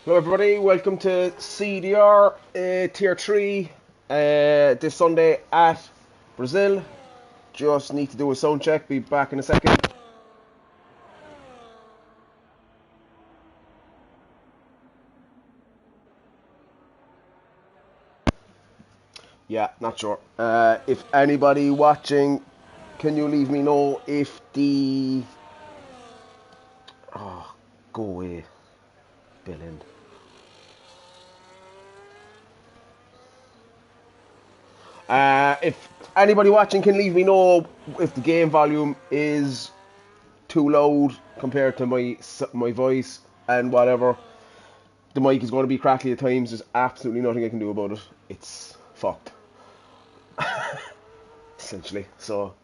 Hello everybody, welcome to CDR Tier 3 this Sunday at Brazil. Just need to do a sound check, be back in a second. Yeah, not sure. If anybody watching, can you leave me know if the... Oh, go away, Bill End. If anybody watching can leave me know if the game volume is too loud compared to my voice and whatever. The mic is going to be crackly at times. There's absolutely nothing I can do about it. It's fucked. Essentially. So,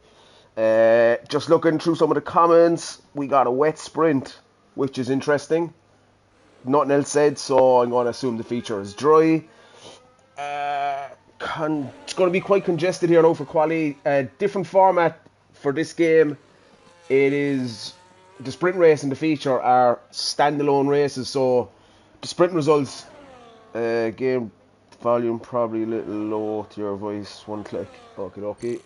just looking through some of the comments, we got a wet sprint, which is interesting. Nothing else said, so I'm going to assume the feature is dry. It's going to be quite congested here now for quali. Different format for this game. It is the sprint race and the feature are standalone races, so the sprint results, game volume probably a little low to your voice. One click. Okay.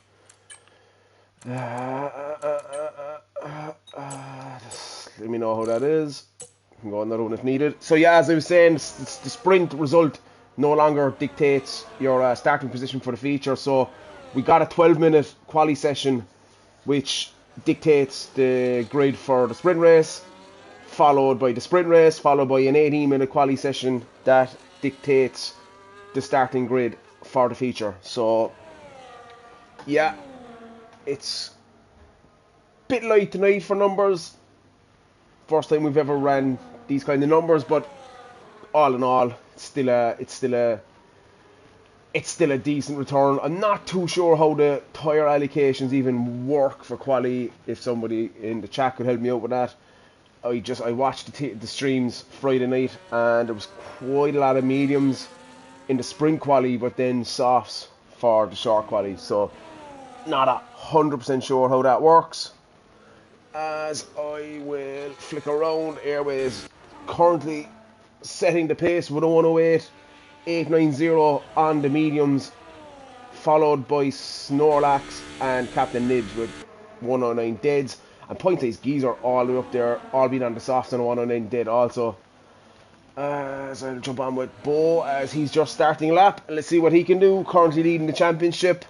Just let me know how that is. I can go on that one if needed. So yeah, as I was saying, the sprint result no longer dictates your starting position for the feature. So we got a 12-minute quali session, which dictates the grid for the sprint race, followed by the sprint race, followed by an 18-minute quali session that dictates the starting grid for the feature. So yeah, it's a bit light tonight for numbers. First time we've ever ran these kind of numbers, but all in all, it's still a decent return. I'm not too sure how the tyre allocations even work for quali. If somebody in the chat could help me out with that. I watched the streams Friday night, and there was quite a lot of mediums in the sprint quali, but then softs for the short quali. So not 100% sure how that works. As I will flick around, Airways currently setting the pace with a 108.890 on the mediums, followed by Snorlax and Captain Nibs with 109 deads, and Point Ice Geezer all the way up there, all being on the softs and 109 dead also. As I'll jump on with Bo as he's just starting a lap. Let's see what he can do. Currently leading the championship.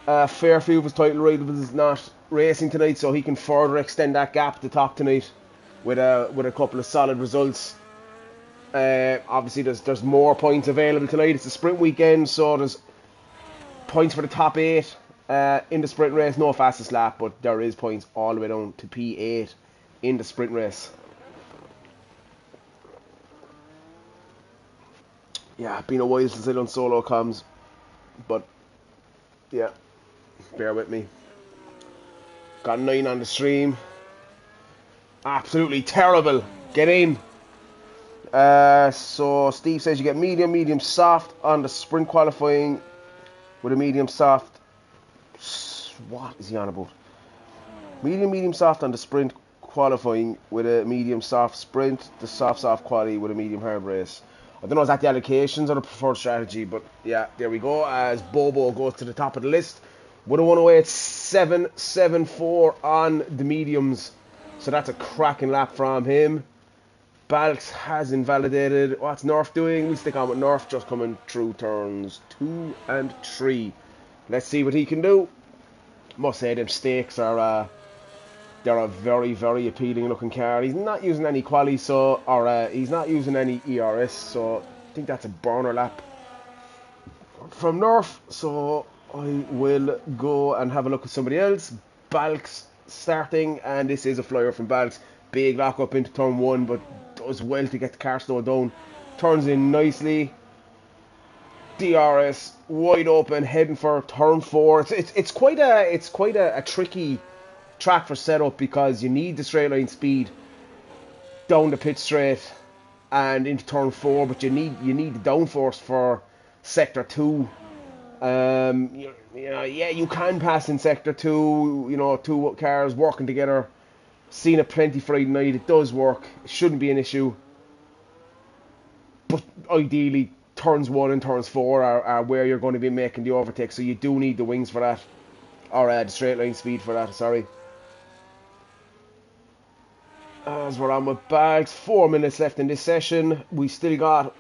Fairfield of his title rival is not racing tonight, so he can further extend that gap to top tonight with a couple of solid results. Obviously there's more points available tonight. It's a sprint weekend, so there's points for the top 8 in the sprint race. No fastest lap, but there is points all the way down to P8 in the sprint race. Yeah, been a while since I done solo comms, but yeah, bear with me. Got 9 on the stream. Absolutely terrible. Get in. So Steve says you get medium, soft on the sprint qualifying with a medium soft. What is he on about? Medium, soft on the sprint qualifying with a medium soft sprint. The soft quali with a medium hard race. I don't know, is that the allocations or the preferred strategy, but yeah, there we go. As Bobo goes to the top of the list with a 108.774 on the mediums. So that's a cracking lap from him. Balks has invalidated. What's Nerf doing? We stick on with Nerf, just coming through turns 2 and 3. Let's see what he can do. Must say them stakes are they're a very, very appealing looking car. He's not using any quali, he's not using any ERS, so I think that's a burner lap from Nerf. So I will go and have a look at somebody else. Balks starting, and this is a flyer from Balks. Big lock up into turn 1, but does well to get the car slowed down. Turns in nicely. DRS wide open, heading for turn 4. It's quite a tricky track for setup, because you need the straight line speed down the pit straight and into turn 4, but you need the downforce for sector 2. You can pass in sector 2. 2 cars working together. Seen it plenty Friday night. It does work. It shouldn't be an issue. but ideally turns 1 and turns 4 are where you're going to be making the overtake, so you do need the wings for that, or the straight line speed for that, sorry. As we're on with bags, 4 minutes left in this session. We still got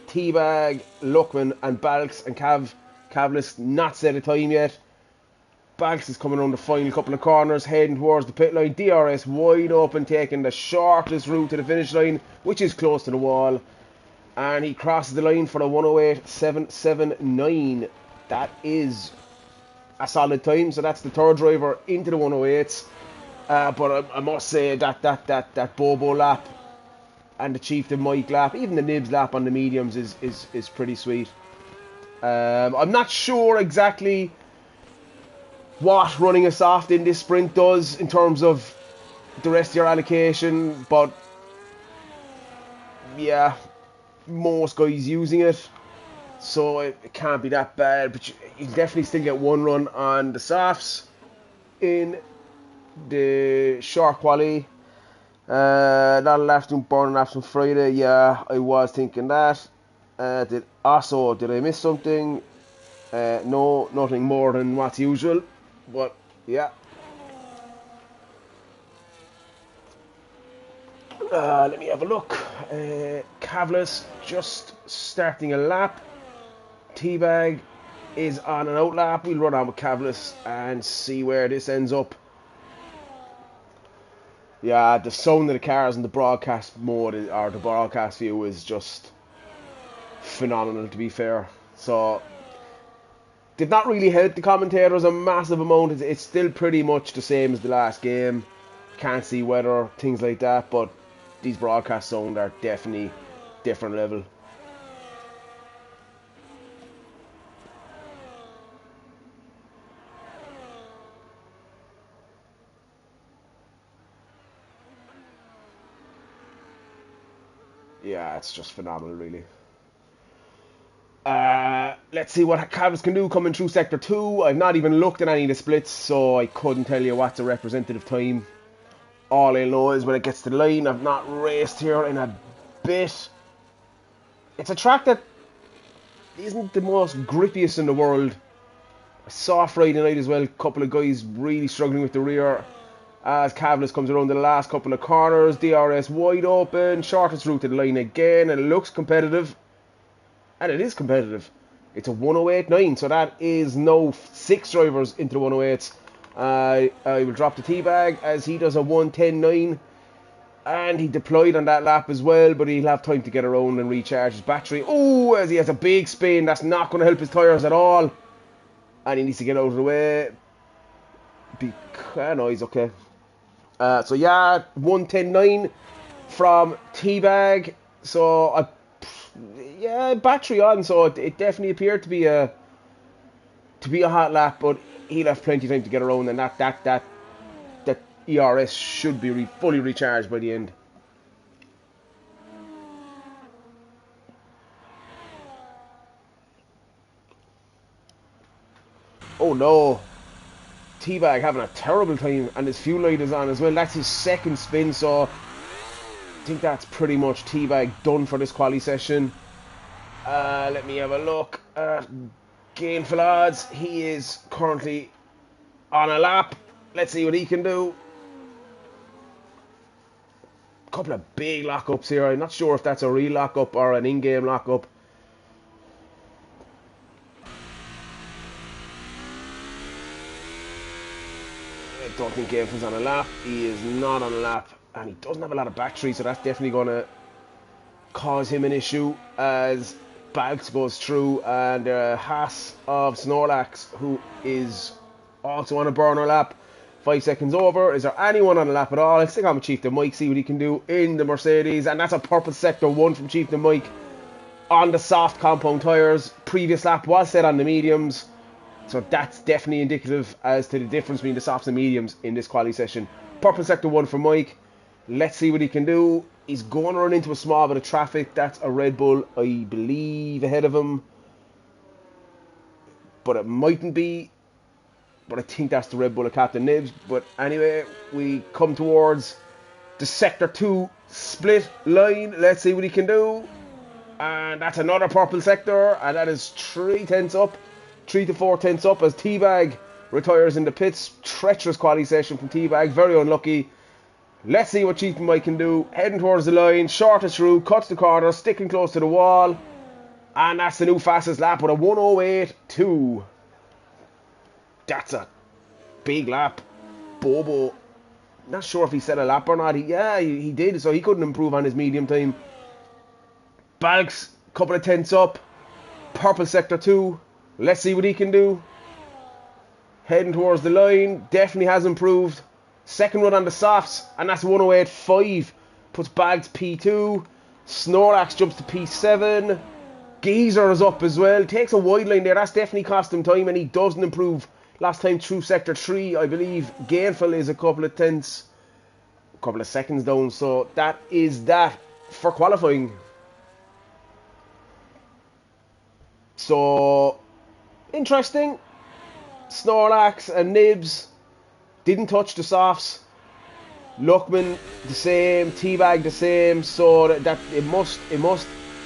Teabag, Luckman and Balks and Cavlis not set a time yet. Balks is coming around the final couple of corners, heading towards the pit line. DRS wide open, taking the shortest route to the finish line, which is close to the wall. And he crosses the line for a 108.779. That is a solid time. So that's the third driver into the 108s. But I must say that Bobo lap and the Chieftain Mike lap, even the Nibs lap on the mediums is pretty sweet. I'm not sure exactly what running a soft in this sprint does in terms of the rest of your allocation, but yeah, most guys using it, so it can't be that bad. But you can definitely still get one run on the softs in the short quali. That'll afternoon burn afternoon Friday. Yeah, I was thinking that. Did I miss something? No, nothing more than what's usual. But yeah. Let me have a look. Cavlis just starting a lap. Teabag is on an out lap. We'll run on with Cavlis and see where this ends up. Yeah, the sound of the cars in the broadcast mode or the broadcast view is just phenomenal, to be fair. So did not really help the commentators a massive amount. It's still pretty much the same as the last game. Can't see weather, things like that, but these broadcast sound are definitely different level. Yeah, it's just phenomenal, really. Let's see what Cavs can do coming through Sector 2. I've not even looked at any of the splits, so I couldn't tell you what's a representative time. All I know is when it gets to the line, I've not raced here in a bit. It's a track that isn't the most grippiest in the world. I saw Friday night as well, a couple of guys really struggling with the rear as Cavlis comes around the last couple of corners. DRS wide open, shortest route to the line again, and it looks competitive. And it is competitive. It's a 108.9, so that is now 6 drivers into the 108s. I will drop the Teabag as he does a 110.9. And he deployed on that lap as well, but he'll have time to get around and recharge his battery. Oh, as he has a big spin, that's not going to help his tyres at all. And he needs to get out of the way. No, he's okay. So yeah, 110.9 from Teabag. So yeah, battery on, so it definitely appeared to be a hot lap, but he'll have plenty of time to get around, and that ERS should be fully recharged by the end. Oh no, Teabag having a terrible time, and his fuel light is on as well. That's his second spin, so I think that's pretty much Teabag done for this quali session. Let me have a look at Gainful Odds. He is currently on a lap. Let's see what he can do. A couple of big lockups here. I'm not sure if that's a real lockup or an in-game lockup. I don't think Gainful's on a lap. He is not on a lap, and he doesn't have a lot of battery, so that's definitely going to cause him an issue as Balks goes through, and Haas of Snorlax, who is also on a burner lap, 5 seconds over. Is there anyone on a lap at all? Let's stick on with Chieftain Mike, see what he can do in the Mercedes, and that's a purple Sector 1 from Chieftain Mike on the soft compound tyres. Previous lap was set on the mediums, so that's definitely indicative as to the difference between the softs and mediums in this quali session. Purple Sector 1 for Mike. Let's see what he can do. He's going to run into a small bit of traffic. That's a Red Bull, I believe, ahead of him. But it mightn't be. But I think that's the Red Bull of Captain Nibs. But anyway, we come towards the Sector 2 split line. Let's see what he can do. And that's another purple sector, and that is 3 tenths up, 3 to 4 tenths up as Teabag retires in the pits. Treacherous quality session from Teabag, very unlucky. Let's see what Cheating Mike can do. Heading towards the line, shortest route, cuts the corner, sticking close to the wall. And that's the new fastest lap with a 1:08.2. That's a big lap. Bobo, not sure if he set a lap or not. He did, so he couldn't improve on his medium time. Balks, couple of tenths up. Purple sector 2. Let's see what he can do. Heading towards the line. Definitely has improved. Second run on the softs, and that's 1:08.5. Puts Bags P2. Snorlax jumps to P7. Geezer is up as well. Takes a wide line there. That's definitely cost him time, and he doesn't improve. Last time through sector 3, I believe. Gainful is a couple of tenths. A couple of seconds down. So that is that for qualifying. So, interesting. Snorlax and Nibs didn't touch the softs. Luckman the same, Teabag the same. So that it must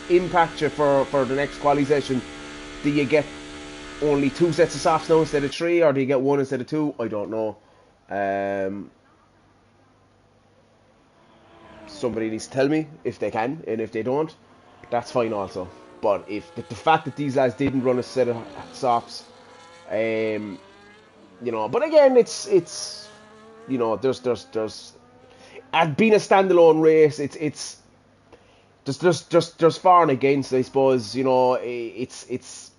impact you for the next quali session. Do you get only 2 sets of softs now instead of 3, or do you get 1 instead of 2? I don't know. Somebody needs to tell me if they can, and if they don't, that's fine also. But if the fact that these lads didn't run a set of softs, you know, but again, it's you know, there's at being a standalone race, it's there's far and against, I suppose. You know, it's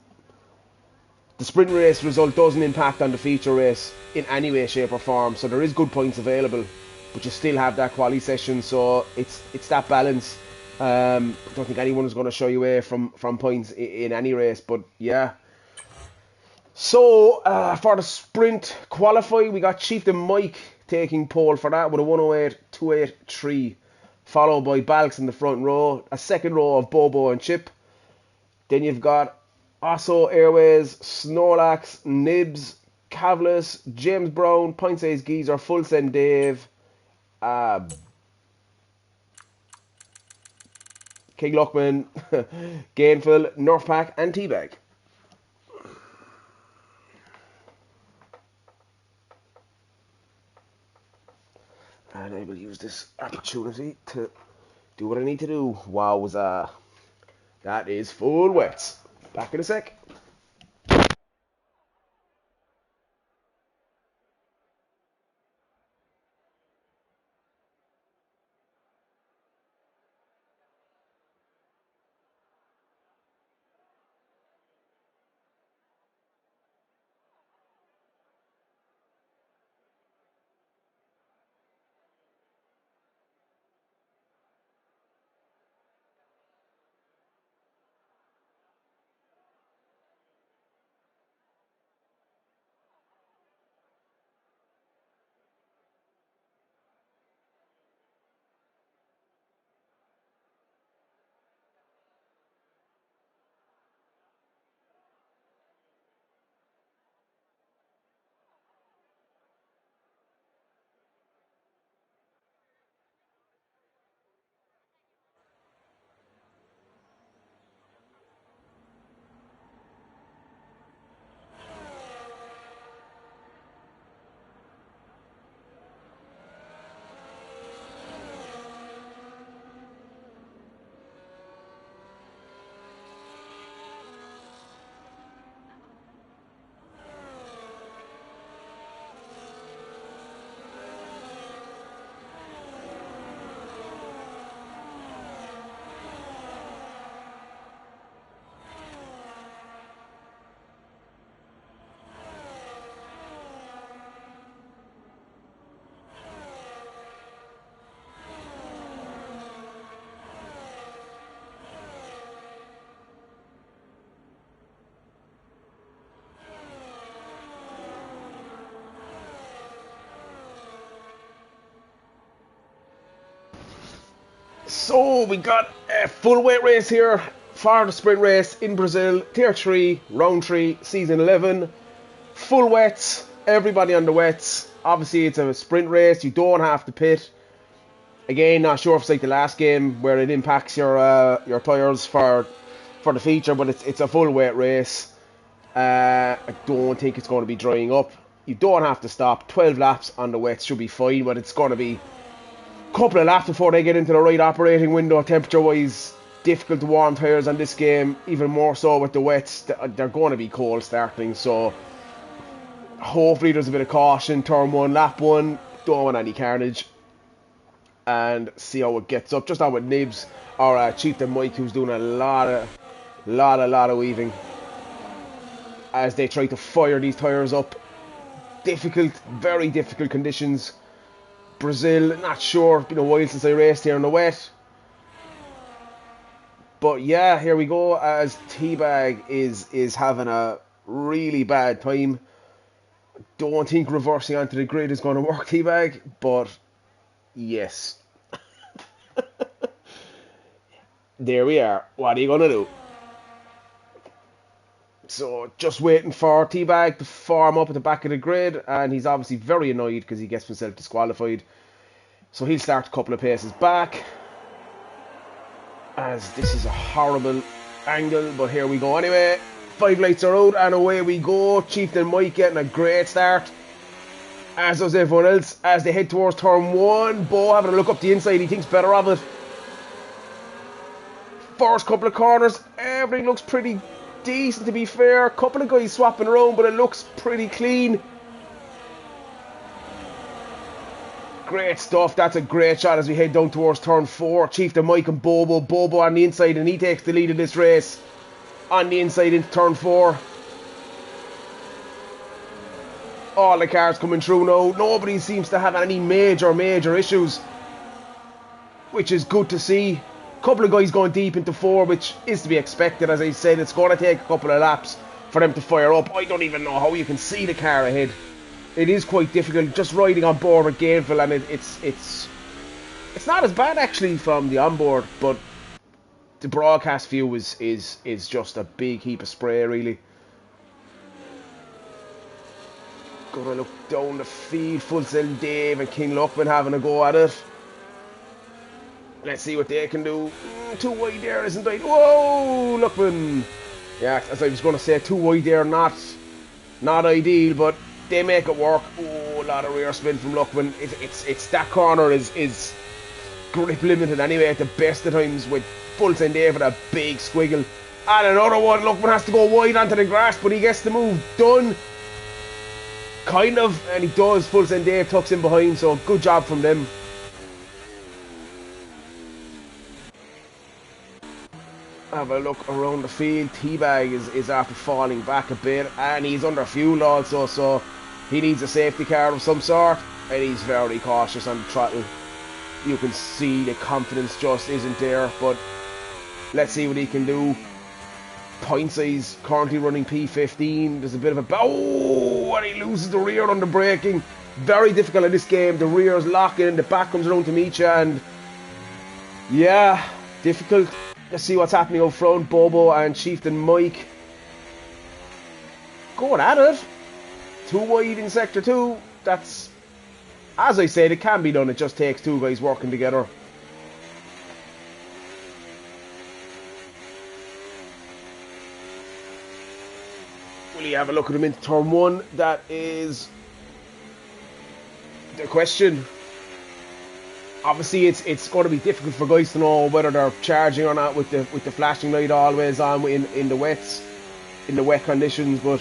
the sprint race result doesn't impact on the feature race in any way, shape or form. So there is good points available, but you still have that quali session. So it's that balance. I don't think anyone's going to show you away from points in any race, but yeah. So for the sprint qualify, we got Chieftain Mike taking pole for that with a 1:08.283, followed by Balks in the front row, a second row of Bobo and Chip. Then you've got Osso Airways, Snorlax, Nibs, Cavlis, James Brown, Point Size Geezer, Full Send Dave, King Luckman, Gainful, Nerf Pack, and Teabag. And I will use this opportunity to do what I need to do. Wowza. That is full wets. Back in a sec. So we got a full weight race here for the sprint race in Brazil, Tier 3, Round 3, Season 11. Full wets, everybody on the wets. Obviously it's a sprint race, you don't have to pit. Again, not sure if it's like the last game where it impacts your tyres for the feature, but it's a full weight race. I don't think it's going to be drying up. You don't have to stop. 12 laps on the wets should be fine, but it's going to be a couple of laps before they get into the right operating window temperature-wise. Difficult to warm tyres on this game, even more so with the wets. They're going to be cold starting, so hopefully there's a bit of caution. Turn 1, lap 1, don't want any carnage, and see how it gets up. Just on with Nibs or Chieftain Mike, who's doing a lot of weaving as they try to fire these tyres up. Difficult, very difficult conditions. Brazil, not sure, been a while since I raced here in the wet. But yeah, here we go, as Teabag is having a really bad time. Don't think reversing onto the grid is going to work, Teabag, but yes. There we are. What are you going to do? So just waiting for Teabag to form up at the back of the grid, and he's obviously very annoyed because he gets himself disqualified. So he'll start a couple of paces back, as this is a horrible angle, but here we go anyway. 5 lights are out and away we go. Chieftain Mike getting a great start, as does everyone else, as they head towards turn 1. Bo having a look up the inside, he thinks better of it. First couple of corners, everything looks pretty decent, to be fair. Couple of guys swapping around, but it looks pretty clean. Great stuff. That's a great shot as we head down towards turn 4. Chieftain Mike and Bobo on the inside, and he takes the lead in this race on the inside into turn 4. All the cars coming through now. Nobody seems to have any major issues, which is good to see. Couple of guys going deep into 4, which is to be expected. As I said, it's going to take a couple of laps for them to fire up. I don't even know how you can see the car ahead. It is quite difficult just riding on board with Gainville, and it's not as bad actually from the onboard, but the broadcast view is just a big heap of spray, really. Gonna look down the field. Full Sail Dave and King Luckman having a go at it. Let's see what they can do. Too wide there, isn't it? Whoa, Luckman. Yeah, as I was going to say, too wide there, not ideal, but they make it work. Oh, a lot of rear spin from Luckman. It's that corner is grip limited anyway at the best of times, with Full Sail Dave with a big squiggle. And another one. Luckman has to go wide onto the grass, but he gets the move done. Kind of, and he does. Full Sail Dave tucks in behind, so good job from them. Have a look around the field. Teabag is after falling back a bit, and he's under fuel also, so he needs a safety car of some sort, and he's very cautious on the throttle. You can see the confidence just isn't there, but let's see what he can do. Point size currently running P15. There's a bit of a and he loses the rear under braking. Very difficult in this game. The rear's locking, the back comes around to meet you, and yeah, difficult. Let's see what's happening up front. Bobo and Chieftain Mike going at it. Too wide in sector 2. That's, as I said, it can be done. It just takes two guys working together. Will you have a look at him into turn 1? That is the question. Obviously, it's going to be difficult for guys to know whether they're charging or not with the flashing light always on in the wet conditions. But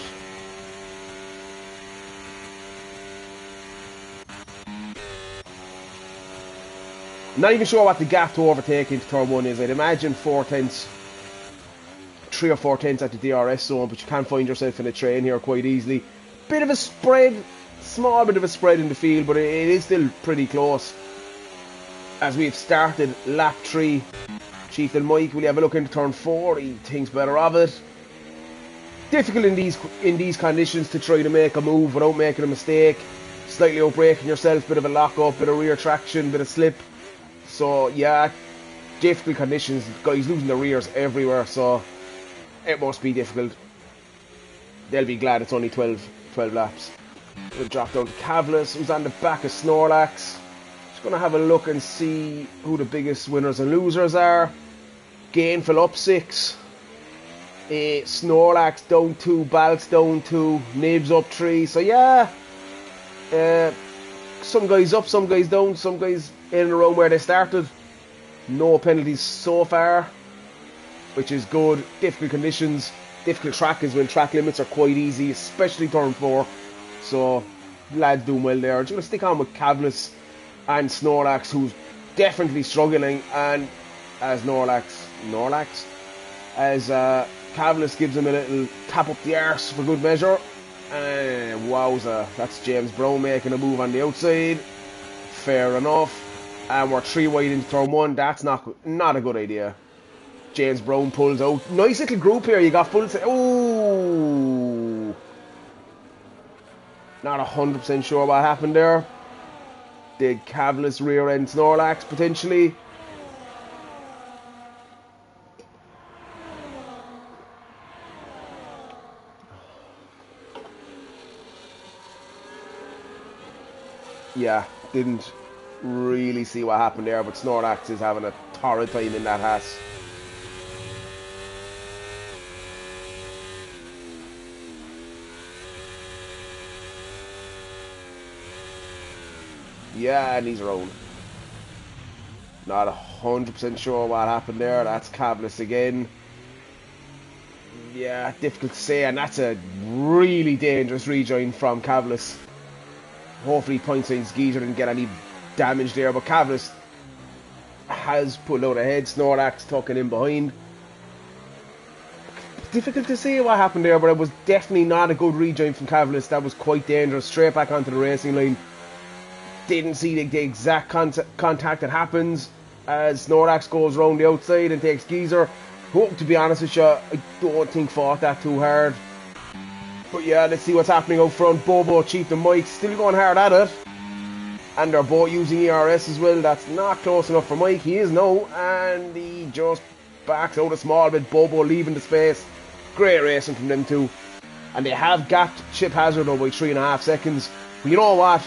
I'm not even sure what the gap to overtake into turn 1 is. I'd imagine 4 tenths, 3 or 4 tenths at the DRS zone, but you can find yourself in a train here quite easily. Bit of a spread, small bit of a spread in the field, but it is still pretty close. As we've started lap 3, Chieftain Mike, will you have a look into turn 4? He thinks better of it. Difficult in these conditions to try to make a move without making a mistake. Slightly outbraking yourself, bit of a lock up, bit of rear traction, bit of slip. So yeah, difficult conditions. Guys losing the rears everywhere, so it must be difficult. They'll be glad it's only 12 laps. We'll drop down to Cavlis, who's on the back of Snorlax. Gonna have a look and see who the biggest winners and losers are. Gainful up 6. Snorlax down 2. Balks down 2. Nibs up 3. So yeah, some guys up, some guys down, some guys in and around where they started. No penalties so far, which is good. Difficult conditions, difficult track is when track limits are quite easy, especially turn 4. So lads doing well there. I'm just going to stick on with Cavlis and Snorlax, who's definitely struggling, and as as Cavlis gives him a little tap up the arse for good measure. And wowza, that's James Brown making a move on the outside. Fair enough. And we're 3 wide into turn 1. That's not a good idea. James Brown pulls out. Nice little group here. You got full... Oh! Not 100% sure what happened there. Did Cavlis rear end Snorlax potentially? Yeah, didn't really see what happened there, but Snorlax is having a torrid time in that house. Yeah, and he's around. Not 100% sure what happened there. That's Cavlis again. Yeah, difficult to say, and that's a really dangerous rejoin from Cavlis. Hopefully Point Saint's Geezer didn't get any damage there, but Cavlis has pulled out ahead. Snorlax tucking in behind. Difficult to say what happened there, but it was definitely not a good rejoin from Cavlis. That was quite dangerous. Straight back onto the racing line. Didn't see the exact contact that happens as Snorlax goes around the outside and takes Geezer, who, to be honest with you, I don't think fought that too hard. But yeah, let's see what's happening out front. Bobo, Chief and Mike still going hard at it. And they're both using ERS as well. That's not close enough for Mike. He is now. And he just backs out a small bit. Bobo leaving the space. Great racing from them two. And they have gapped Chip Hazard though by 3.5 seconds. But you know what?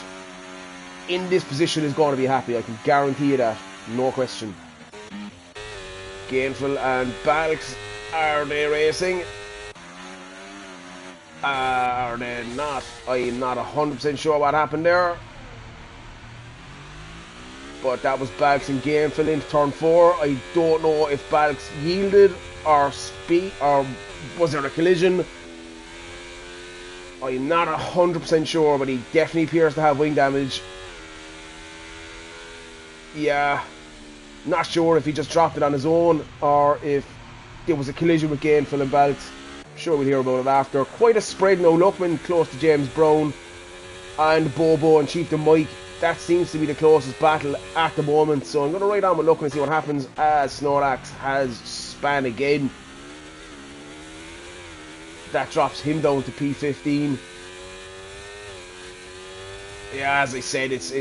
In this position is going to be happy. I can guarantee you that. No question. Gainful and Balks. Are they racing? Are they not? I'm not 100% sure what happened there. But that was Balks and Gainful into turn 4. I don't know if Balks yielded or was there a collision. I'm not 100% sure, but he definitely appears to have wing damage. Yeah, not sure if he just dropped it on his own or if there was a collision with Gainful and Balks. Sure, we'll hear about it after. Quite a spread now. Lookman close to James Brown and Bobo and Chieftain Mike. That seems to be the closest battle at the moment. So I'm going to ride on with Lookman and see what happens as Snorlax has span again. That drops him down to P15. Yeah, as I said, it's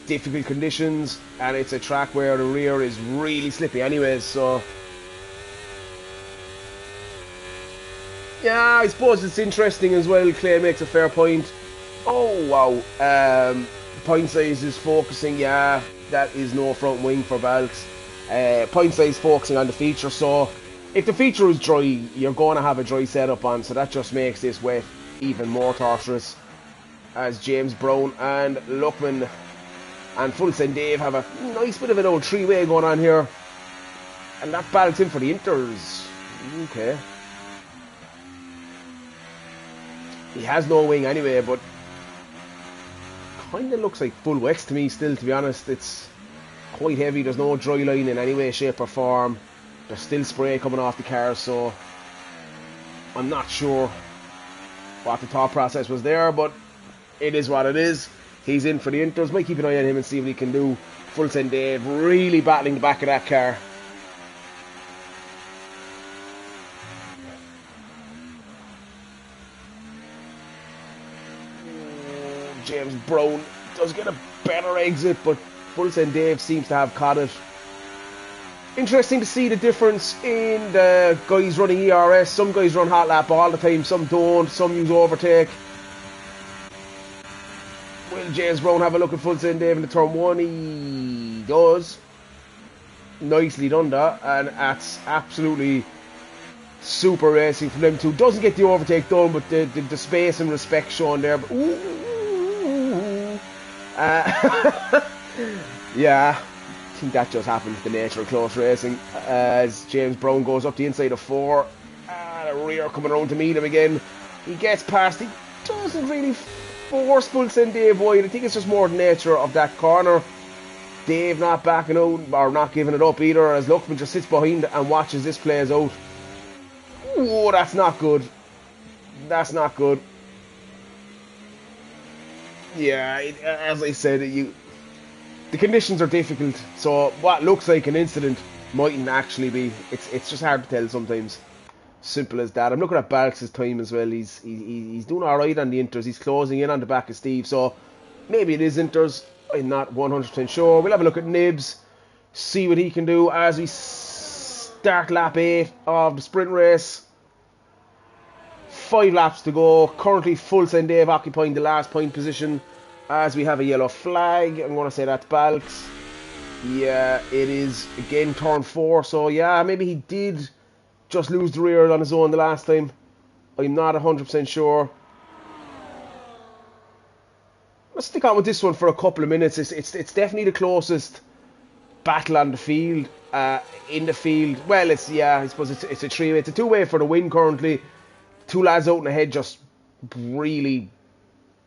difficult conditions and it's a track where the rear is really slippy anyways, so yeah, I suppose it's interesting as well. Clay makes a fair point. Oh wow, point size is focusing. Yeah, that is no front wing for Balks. Point size focusing on the feature, so if the feature is dry, you're going to have a dry setup on, so that just makes this wet even more torturous. As James Brown and Lookman and Full Send Dave have a nice bit of an old three-way going on here, and that Balks in for the Inters. Okay. He has no wing anyway, but kind of looks like full Wex to me still, to be honest. It's quite heavy. There's no dry line in any way, shape or form. There's still spray coming off the car, so I'm not sure what the thought process was there, but it is what it is. He's in for the Inters. Might keep an eye on him and see what he can do. Full Send Dave really battling the back of that car. James Brown does get a better exit, but Full Send Dave seems to have caught it. Interesting to see the difference in the guys running ERS. Some guys run hot lap all the time, some don't, some use overtake. We'll James Brown have a look at full send Dave in the turn 1? He does. Nicely done that, and that's absolutely super racing from them two. Doesn't get the overtake done, but the space and respect shown there. But, yeah, I think that just happens, the nature of close racing, as James Brown goes up the inside of 4, and a rear coming around to meet him again. He gets past, he doesn't really force full send Dave wide. I think it's just more the nature of that corner. Dave not backing out or not giving it up either, as Luckman just sits behind and watches this plays out. Oh, that's not good. That's not good. Yeah, as I said, the conditions are difficult, so what looks like an incident mightn't actually be. It's just hard to tell sometimes. Simple as that. I'm looking at Balks' time as well. He's doing alright on the inters. He's closing in on the back of Steve, so maybe it is inters. I'm not 100% sure. We'll have a look at Nibs, see what he can do as we start lap 8 of the sprint race. 5 laps to go. Currently full send Dave occupying the last point position as we have a yellow flag. I'm going to say that's Balks. Yeah, it is again turn 4, so yeah, maybe he did just lose the rear on his own the last time. I'm not 100% sure. Let's stick on with this one for a couple of minutes. It's definitely the closest battle on the field. In the field, well, I suppose it's a three-way. It's a two-way for the win currently. 2 lads out in the head, just really,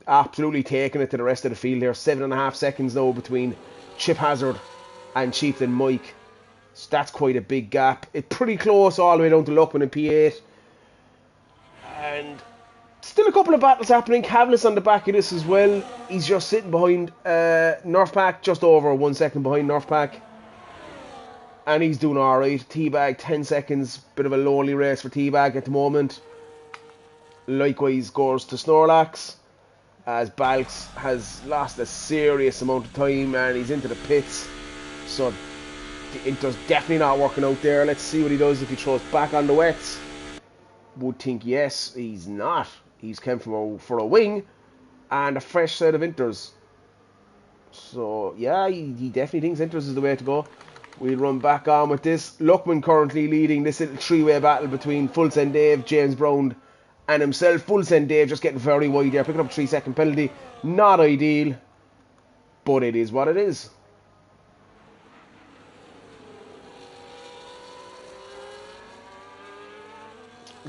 absolutely taking it to the rest of the field here. 7.5 seconds now between Chip Hazard and Chieftain Mike. So that's quite a big gap. It's pretty close all the way down to Luckman in P8. And still a couple of battles happening. Cavlis on the back of this as well. He's just sitting behind Nerfpack, just over 1 second behind Nerfpack. And he's doing alright. Teabag, 10 seconds. Bit of a lonely race for Teabag at the moment. Likewise goes to Snorlax, as Balks has lost a serious amount of time and he's into the pits. So the Inter's definitely not working out there. Let's see what he does if he throws back on the wets. Would think yes, he's not. He's come for a wing and a fresh set of Inters. So yeah, he definitely thinks Inters is the way to go. We'll run back on with this. Luckman currently leading this little three-way battle between Full Send Dave, James Brown and himself. Full Send Dave just getting very wide there, picking up a 3-second penalty. Not ideal, but it is what it is.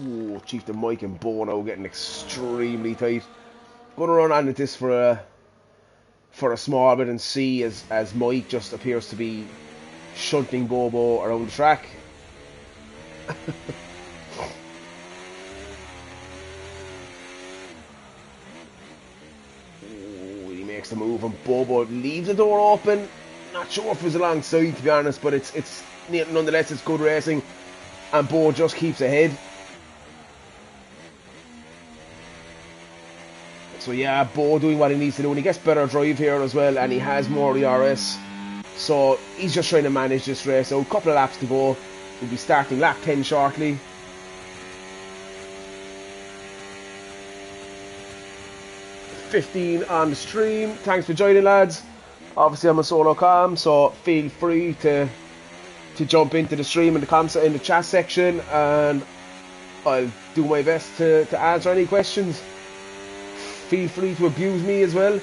Ooh, Chieftain Mike and Bono getting extremely tight. Gonna run on at this for a small bit and see as Mike just appears to be shunting Bobo around the track. Ooh, he makes the move and Bobo leaves the door open. Not sure if it was alongside, to be honest, but it's nonetheless it's good racing, and Bo just keeps ahead. So yeah, Bo doing what he needs to do, and he gets better drive here as well, and he has more DRS. So he's just trying to manage this race. So a couple of laps to go. We'll be starting lap 10 shortly. .15 on the stream. Thanks for joining, lads. Obviously I'm a solo com, so feel free to jump into the stream in the chat section, and I'll do my best to answer any questions. Feel free to abuse me as well,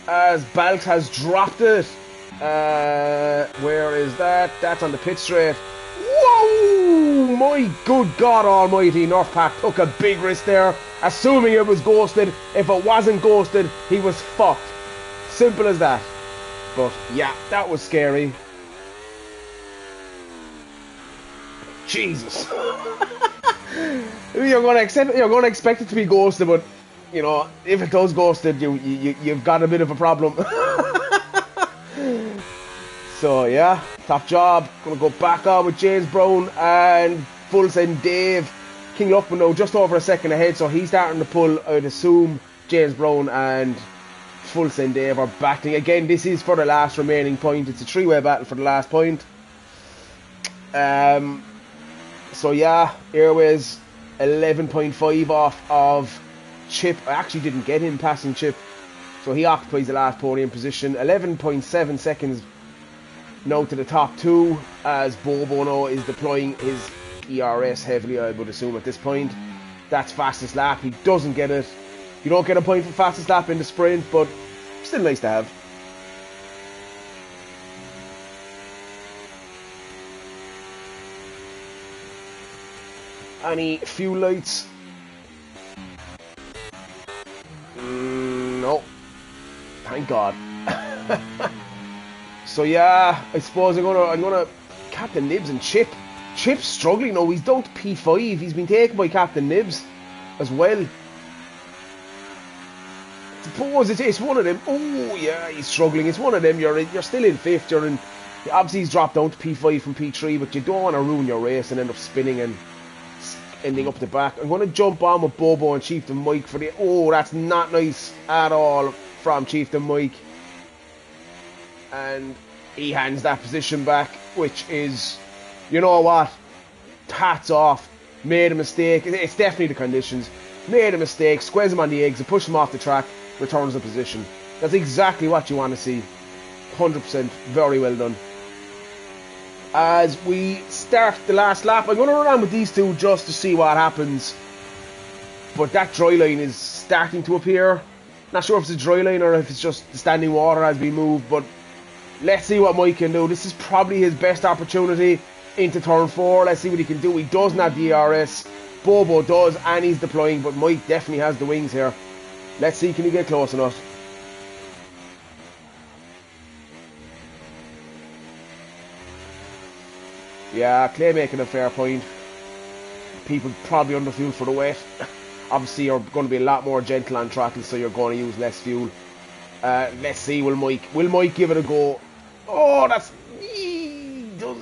as Balks has dropped it. Where is that? That's on the pit straight. Whoa! My good God almighty, Northpack took a big risk there, assuming it was ghosted. If it wasn't ghosted, he was fucked. Simple as that. But yeah, that was scary. Jesus. You're gonna expect it to be ghosted, but you know, if it does ghosted, you've got a bit of a problem. So yeah, top job. Gonna go back on with James Brown and Full Send Dave. King Luckman now just over a second ahead, so he's starting to pull. I'd assume James Brown and Full Send Dave are battling again. This is for the last remaining point. It's a three-way battle for the last point. So yeah, Airways 11.5 off of Chip. I actually didn't get him passing Chip. So he occupies the last podium position. 11.7 seconds now to the top two, as Bobo now is deploying his ERS heavily, I would assume, at this point. That's fastest lap. He doesn't get it. You don't get a point for fastest lap in the sprint, but still nice to have. Any fuel lights? No. Thank God. So yeah, I suppose I'm gonna Captain Nibs and Chip. Chip's struggling now. He's down to P5. He's been taken by Captain Nibs as well. I suppose it's one of them. Oh yeah, he's struggling. It's one of them. You're still in fifth. Obviously he's dropped down to P5 from P3, but you don't want to ruin your race and end up spinning and ending up the back. I'm going to jump on with Bobo and Chieftain Mike for the... Oh, that's not nice at all from Chieftain Mike. And he hands that position back, which is... You know what? Hats off. Made a mistake. It's definitely the conditions. Made a mistake. Squares him on the exit. Push him off the track. Returns the position. That's exactly what you want to see. 100%. Very well done. As we start the last lap, I'm going to run on with these two just to see what happens. But that dry line is starting to appear. Not sure if it's a dry line or if it's just the standing water as we move, but let's see what Mike can do. This is probably his best opportunity into turn 4. Let's see what he can do. He doesn't have the ERS. Bobo does, and he's deploying, but Mike definitely has the wings here. Let's see, can he get close enough? Yeah, Clay making a fair point. People probably underfuel for the wet. Obviously, you're going to be a lot more gentle on throttle, so you're going to use less fuel. Let's see, will Mike give it a go? Oh, that's... He does...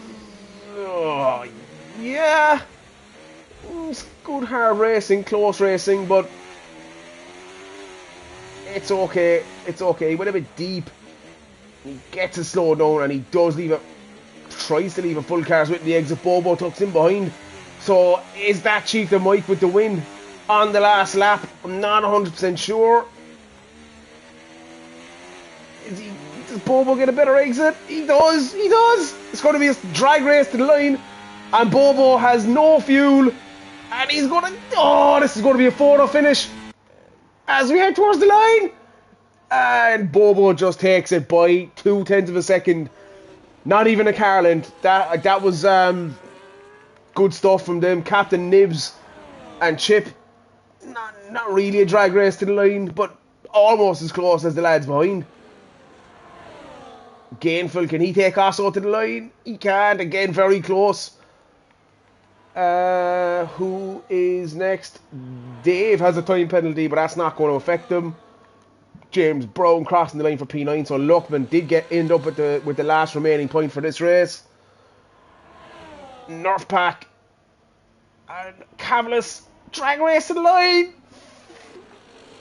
Oh, yeah. It's good hard racing, close racing, but... It's okay. It's okay. He went a bit deep. He gets to slow down, and he does leave it... Tries to leave a full cars with the exit. Bobo tucks in behind. So is that Chieftain Mike with the win on the last lap? I'm not 100% sure. Does Bobo get a better exit? He does. He does. It's going to be a drag race to the line, and Bobo has no fuel, and he's going to... Oh, this is going to be a photo finish as we head towards the line, and Bobo just takes it by 0.2 of a second. Not even a car length. That was good stuff from them. Captain Nibs and Chip. Not really a drag race to the line, but almost as close as the lads behind. Gainful, can he take Osso to the line? He can't. Again, very close. Who is next? Dave has a time penalty, but that's not going to affect him. James Brown crossing the line for P9, so Luckman did end up with the last remaining point for this race. Nerf Pack and Cavalis drag race to the line.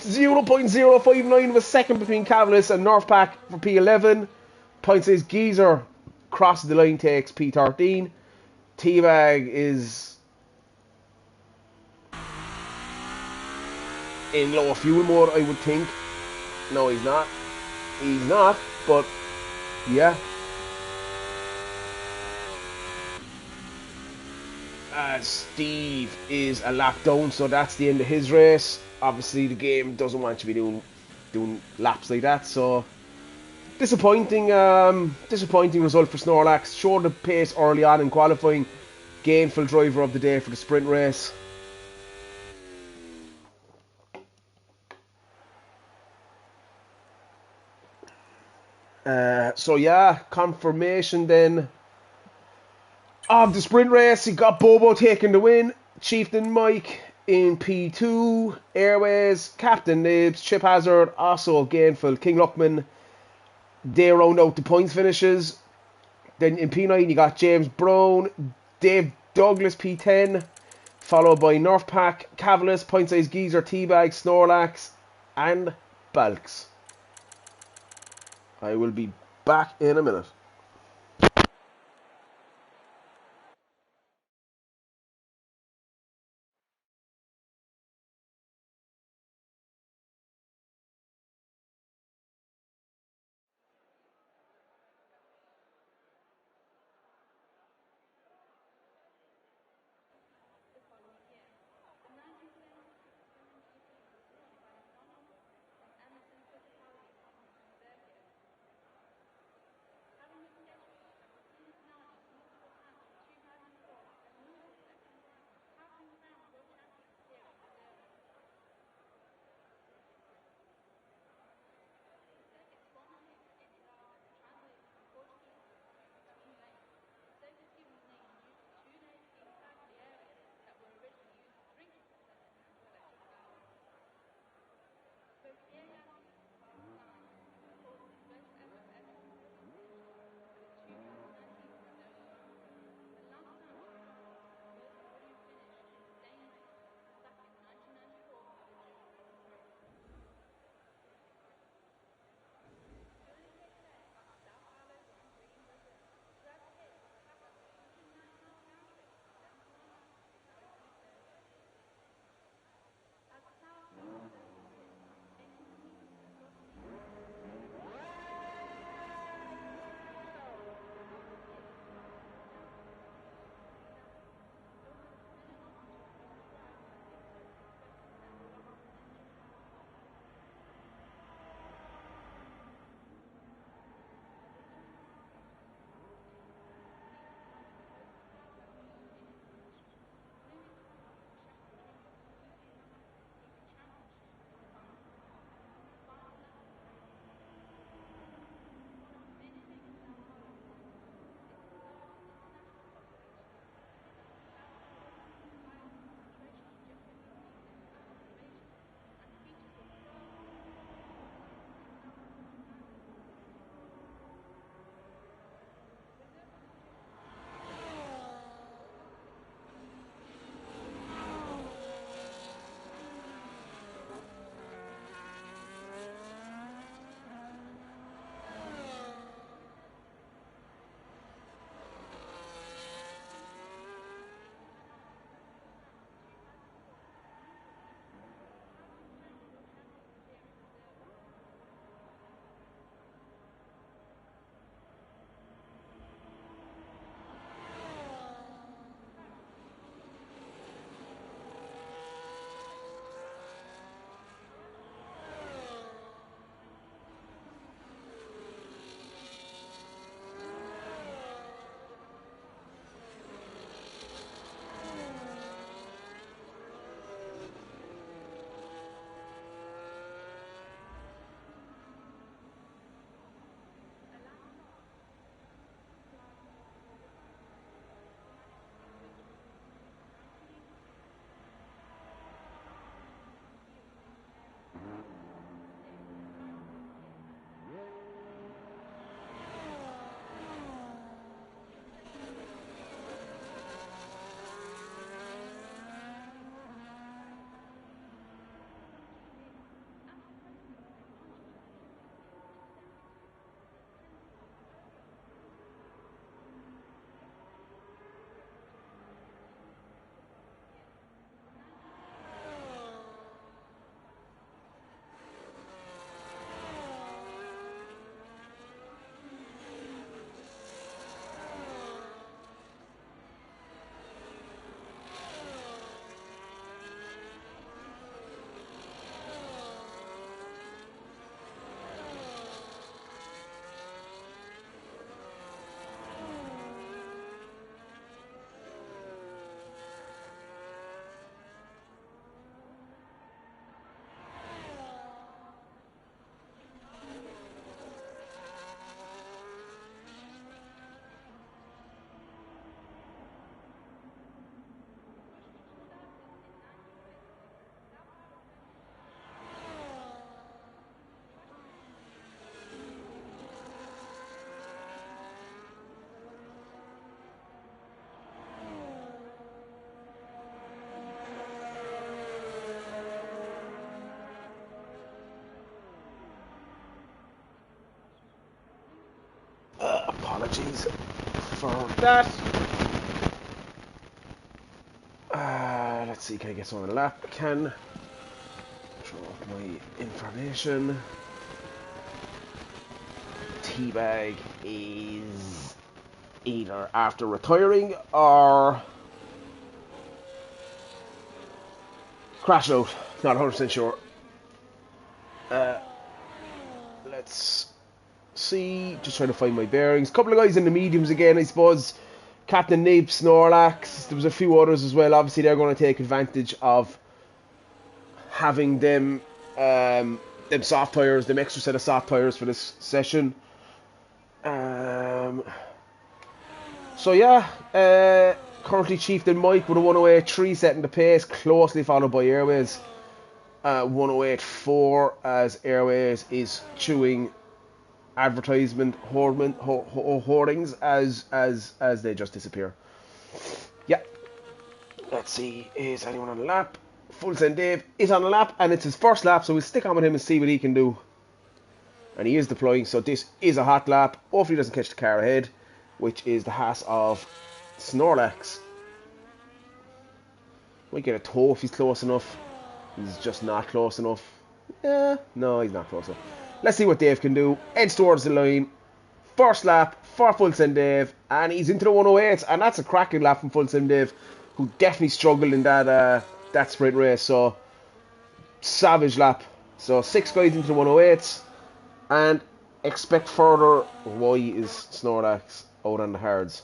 0.059 was second between Cavalis and Nerf Pack for P11. Point says Geezer crosses the line, takes P13. Teabag is in lower fuel mode, I would think. No, he's not. He's not, but yeah. Steve is a lap down, so that's the end of his race. Obviously, the game doesn't want you to be doing laps like that, so disappointing result for Snorlax. Showed the pace early on in qualifying. Gainful driver of the day for the sprint race. So yeah, confirmation then of the sprint race. He got Bobo taking the win. Chieftain Mike in P2. Airways, Captain Nibs, Chip Hazard, Osso, Gainful, King Luckman. They round out the points finishes. Then in P9 you got James Brown, Dave Douglas P10, followed by Nerf Pack, Cavalis, Point Size Geezer, Teabag, Snorlax, and Balks. I will be back in a minute. Apologies for that. Let's see, can I get some on the lap? I can. Throw up my information. Teabag is either after retiring or crashed out. Not 100% sure. Let's see. Just trying to find my bearings. Couple of guys in the mediums again, I suppose. Captain Nib, Snorlax. There was a few others as well. Obviously, they're going to take advantage of having them soft tires, them extra set of soft tires for this session. So yeah, currently Chieftain Mike with a 108.3 setting the pace, closely followed by Airways 108.4 as Airways is chewing advertisement hoardings as they just disappear. Yeah. Let's see, is anyone on the lap? Full Send Dave is on the lap, and it's his first lap, so we'll stick on with him and see what he can do. And he is deploying, so this is a hot lap. Hopefully he doesn't catch the car ahead, which is the Haas of Snorlax. Might get a toe if he's close enough. He's just not close enough. Yeah, no, he's not close enough. Let's see what Dave can do. Heads towards the line. First lap for Full Send Dave, and he's into the 108s, and that's a cracking lap from Full Send Dave, who definitely struggled in that sprint race. So savage lap. So 6 guys into the 108s, and expect further. Why is Snorlax out on the hards?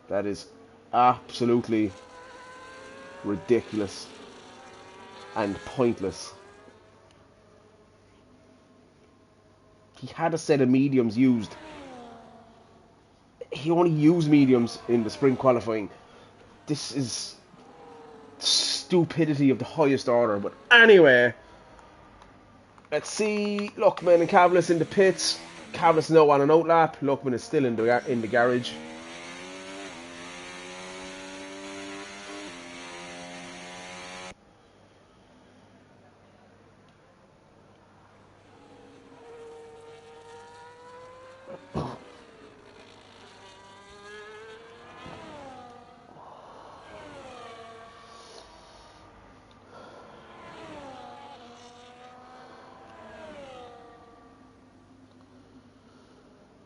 That is absolutely ridiculous and pointless. He had a set of mediums used. He only used mediums in the sprint qualifying. This is stupidity of the highest order. But anyway, let's see. Luckman and Cavalice in the pits. Cavalice now on an out lap. Luckman is still in the garage.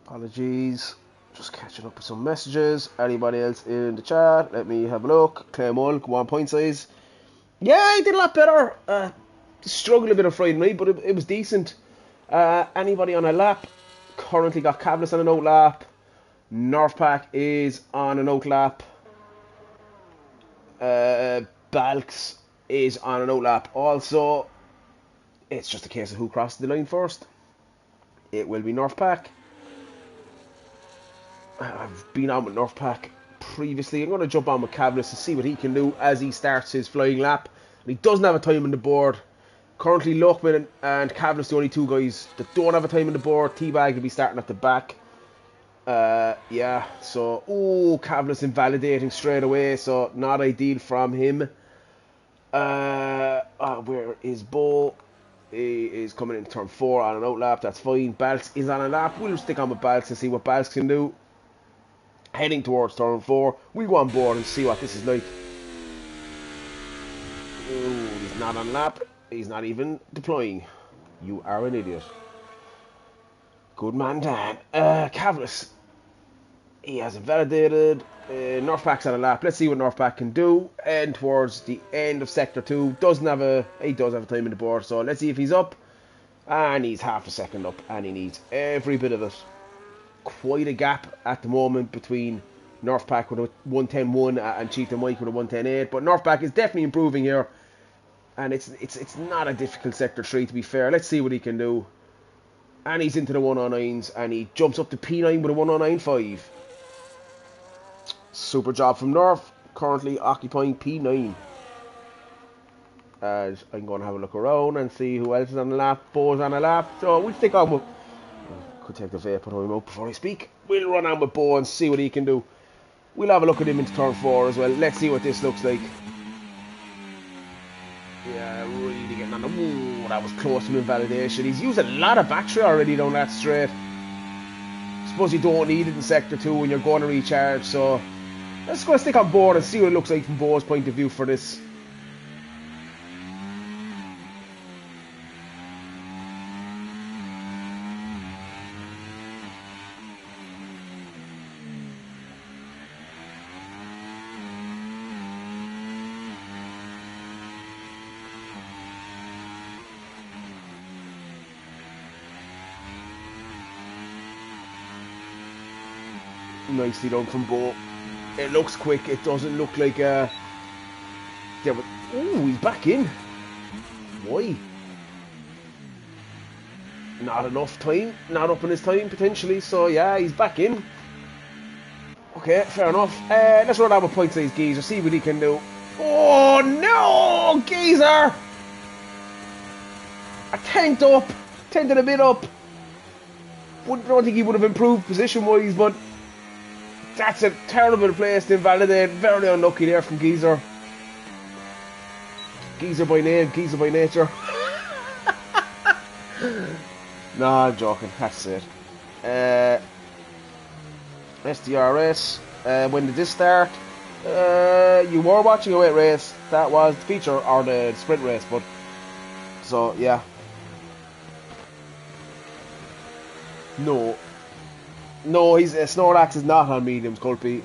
Apologies, just catching up with some messages. Anybody else in the chat? Let me have a look. Clay Mulk, 1 point size. Yeah, he did a lot better. Struggled a bit on Friday night, but it was decent. Anybody on a lap? Currently got Cavalice on an out lap. Northpack is on an out lap. Balks is on an out lap. Also, it's just a case of who crossed the line first. It will be Northpack. I've been on with Northpack previously. I'm going to jump on with Cavalice to see what he can do as he starts his flying lap. And he doesn't have a time on the board. Currently, Lochman and Cavalice, the only 2 guys that don't have a time on the board. Teabag will be starting at the back. Yeah, so, Cavalice invalidating straight away, so not ideal from him. Where is Bo? He is coming into turn 4 on an out lap, that's fine. Balks is on a lap. We'll stick on with Balks and see what Balks can do. Heading towards turn 4. We'll go on board and see what this is like. He's not on lap. He's not even deploying. You are an idiot. Good man, Dan. Cavalice. He has invalidated. Northpack's on a lap. Let's see what Northpack can do. And towards the end of Sector 2. He does have a time in the board. So let's see if he's up. And he's half a second up. And he needs every bit of it. Quite a gap at the moment between Northpack with a 110.1 and Chieftain Mike with a 110.8. But Northpack is definitely improving here. And it's not a difficult Sector 3 to be fair. Let's see what he can do. And he's into the 109s. And he jumps up to P9 with a 109.5. Super job from North. Currently occupying P9. As I'm going to have a look around and see who else is on the lap. Bo's on the lap. So we'll stick on with... Could take the vape on him out before I speak. We'll run on with Bo and see what he can do. We'll have a look at him into turn 4 as well. Let's see what this looks like. Yeah, really getting on the... Ooh, that was close to invalidation. He's used a lot of battery already down that straight. suppose you don't need it in Sector 2 when you're going to recharge, so let's go stick on board and see what it looks like from Bo's point of view for this. Nicely done from Bo. It looks quick. It doesn't look like ooh, he's back in. Why? Not enough time. Not up in his time potentially. So yeah, he's back in. Okay, fair enough. Let's run out with point size Geezer. See what he can do. Oh no, Geezer! A tenth up. Tenth and a bit up. Don't think he would have improved position wise, but that's a terrible place to invalidate. Very unlucky there from Geezer. Geezer by name, Geezer by nature. Nah, I'm joking. That's it. SDRS. When did this start? You were watching a wet race. That was the feature or the sprint race, but so yeah. No, he's Snorlax is not on mediums, Culpy.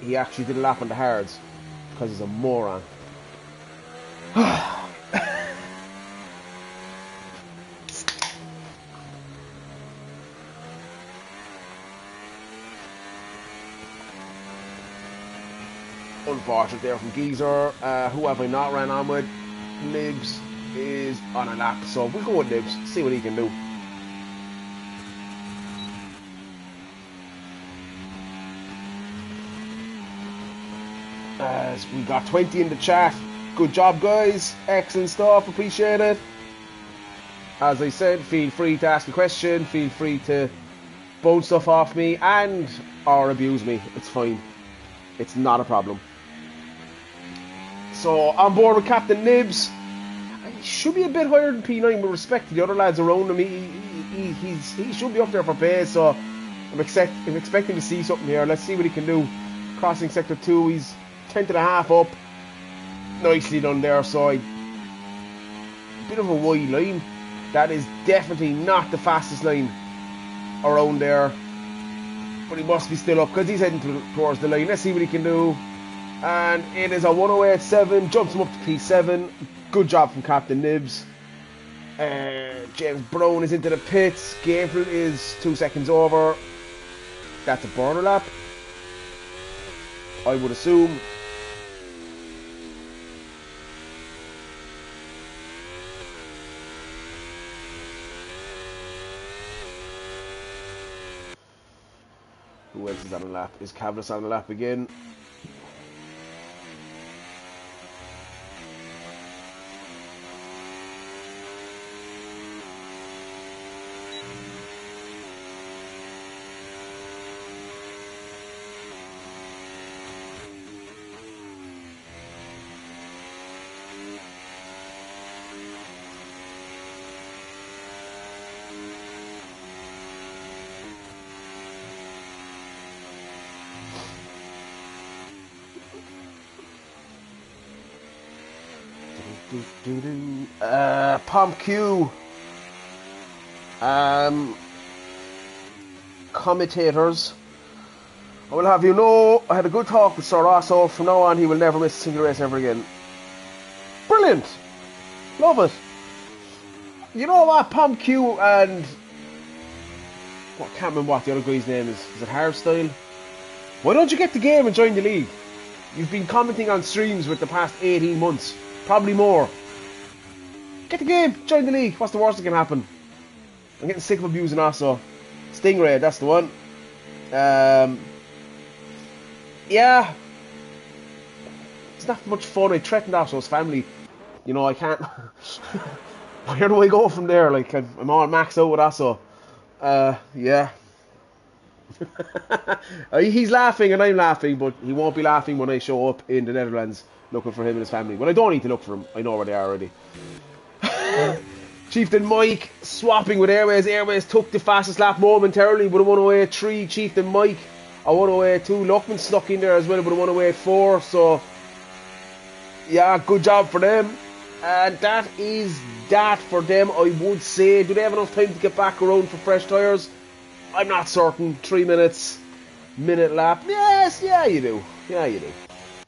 He actually did a lap on the hards because he's a moron. Unfortunate there from Geezer. Who have I not ran on with? Nibs is on a lap, so we'll go with Nibs. See what he can do. We got 20 in the chat. Good job, guys. Excellent stuff. Appreciate it. As I said, feel free to ask a question. Feel free to bone stuff off me and or abuse me. It's fine. It's not a problem. So, on board with Captain Nibs. He should be a bit higher than P9 with respect to the other lads around him. He should be up there for pace, so I'm expecting to see something here. Let's see what he can do. Crossing Sector 2, he's 10th and a half up. Nicely done there, so bit of a wide line. That is definitely not the fastest line around there, but he must be still up because he's heading towards the line. Let's see what he can do. And it is a 108.7, jumps him up to P7. Good job from Captain Nibs. James Brown is into the pits. Gabriel is 2 seconds over. That's a burner lap, I would assume. Who else is on a lap? Is Cavlis on a lap again? Pomp Q. Commentators, I will have you know, I had a good talk with Sir Rosso. From now on, he will never miss a single race ever again. Brilliant. Love it. You know what, Pomp Q and I can't remember what the other guy's name is. Is it Hardstyle? Why don't you get the game and join the league? You've been commenting on streams with the past 18 months. Probably more. Get the game, join the league. What's the worst that can happen? I'm getting sick of abusing Osso. Stingray, that's the one. Yeah. It's not much fun. I threatened Osso's family. You know, I can't. Where do I go from there? Like, I'm all maxed out with Osso. Yeah. He's laughing and I'm laughing, but he won't be laughing when I show up in the Netherlands looking for him and his family. Well, I don't need to look for him. I know where they are already. Chieftain Mike swapping with Airways. Airways took the fastest lap momentarily with a 108.3. Chieftain Mike a 108.2. Luckman snuck in there as well with a 108.4. So, yeah, good job for them. And that is that for them, I would say. Do they have enough time to get back around for fresh tyres? I'm not certain. 3 minutes, minute lap. Yes, yeah, you do. Yeah, you do.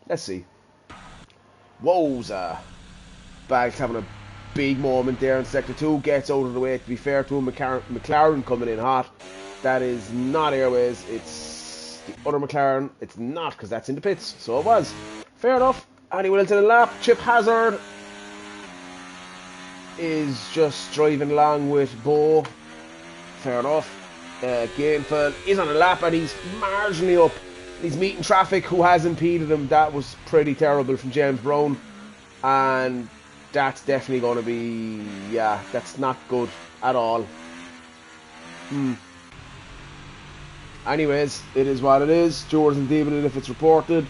Let's see. Wowza. Bags having a big moment there in Sector 2. Gets out of the way, to be fair to him. McLaren coming in hot. That is not Airways. It's the other McLaren. It's not, because that's in the pits. So it was. Fair enough. And he went into the lap. Chip Hazard is just driving along with Bo. Fair enough. Gainfeld is on a lap and he's marginally up. He's meeting traffic who has impeded him. That was pretty terrible from James Brown. And that's definitely going to be... yeah, that's not good at all. Anyways, it is what it is. Stewart's and dealing it if it's reported.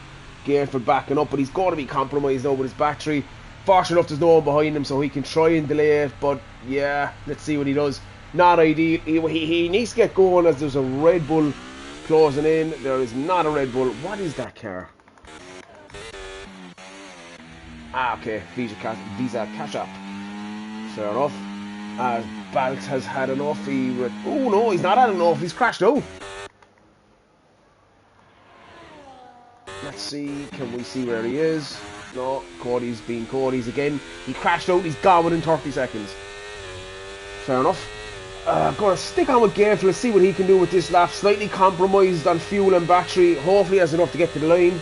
Gainfeld backing up, but he's going to be compromised now with his battery. Fortunate enough, there's no one behind him, so he can try and delay it. But yeah, let's see what he does. Not ideal. He needs to get going as there's a Red Bull closing in. There is not a Red Bull. What is that car? Ah, okay. Visa Cash App. Fair enough. As Balks has had enough. Oh no, he's not had enough. He's crashed out. Let's see. Can we see where he is? No. Cody's being Cody's again. He crashed out. He's gone within 30 seconds. Fair enough. Gonna stick on with Gainfeld. Let's see what he can do with this lap. Slightly compromised on fuel and battery. Hopefully has enough to get to the line.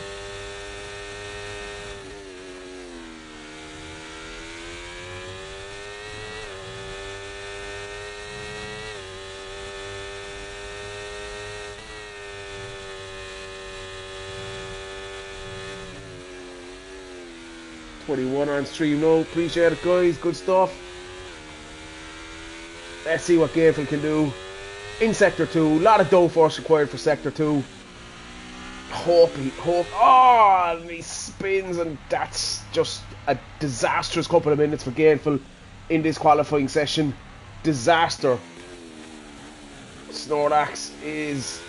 On stream now. Appreciate it, guys. Good stuff. Let's see what Gainfeld can do in Sector 2. A lot of downforce required for Sector 2. Hope. Oh, and he spins, and that's just a disastrous couple of minutes for Gainfeld in this qualifying session. Disaster. Snorlax is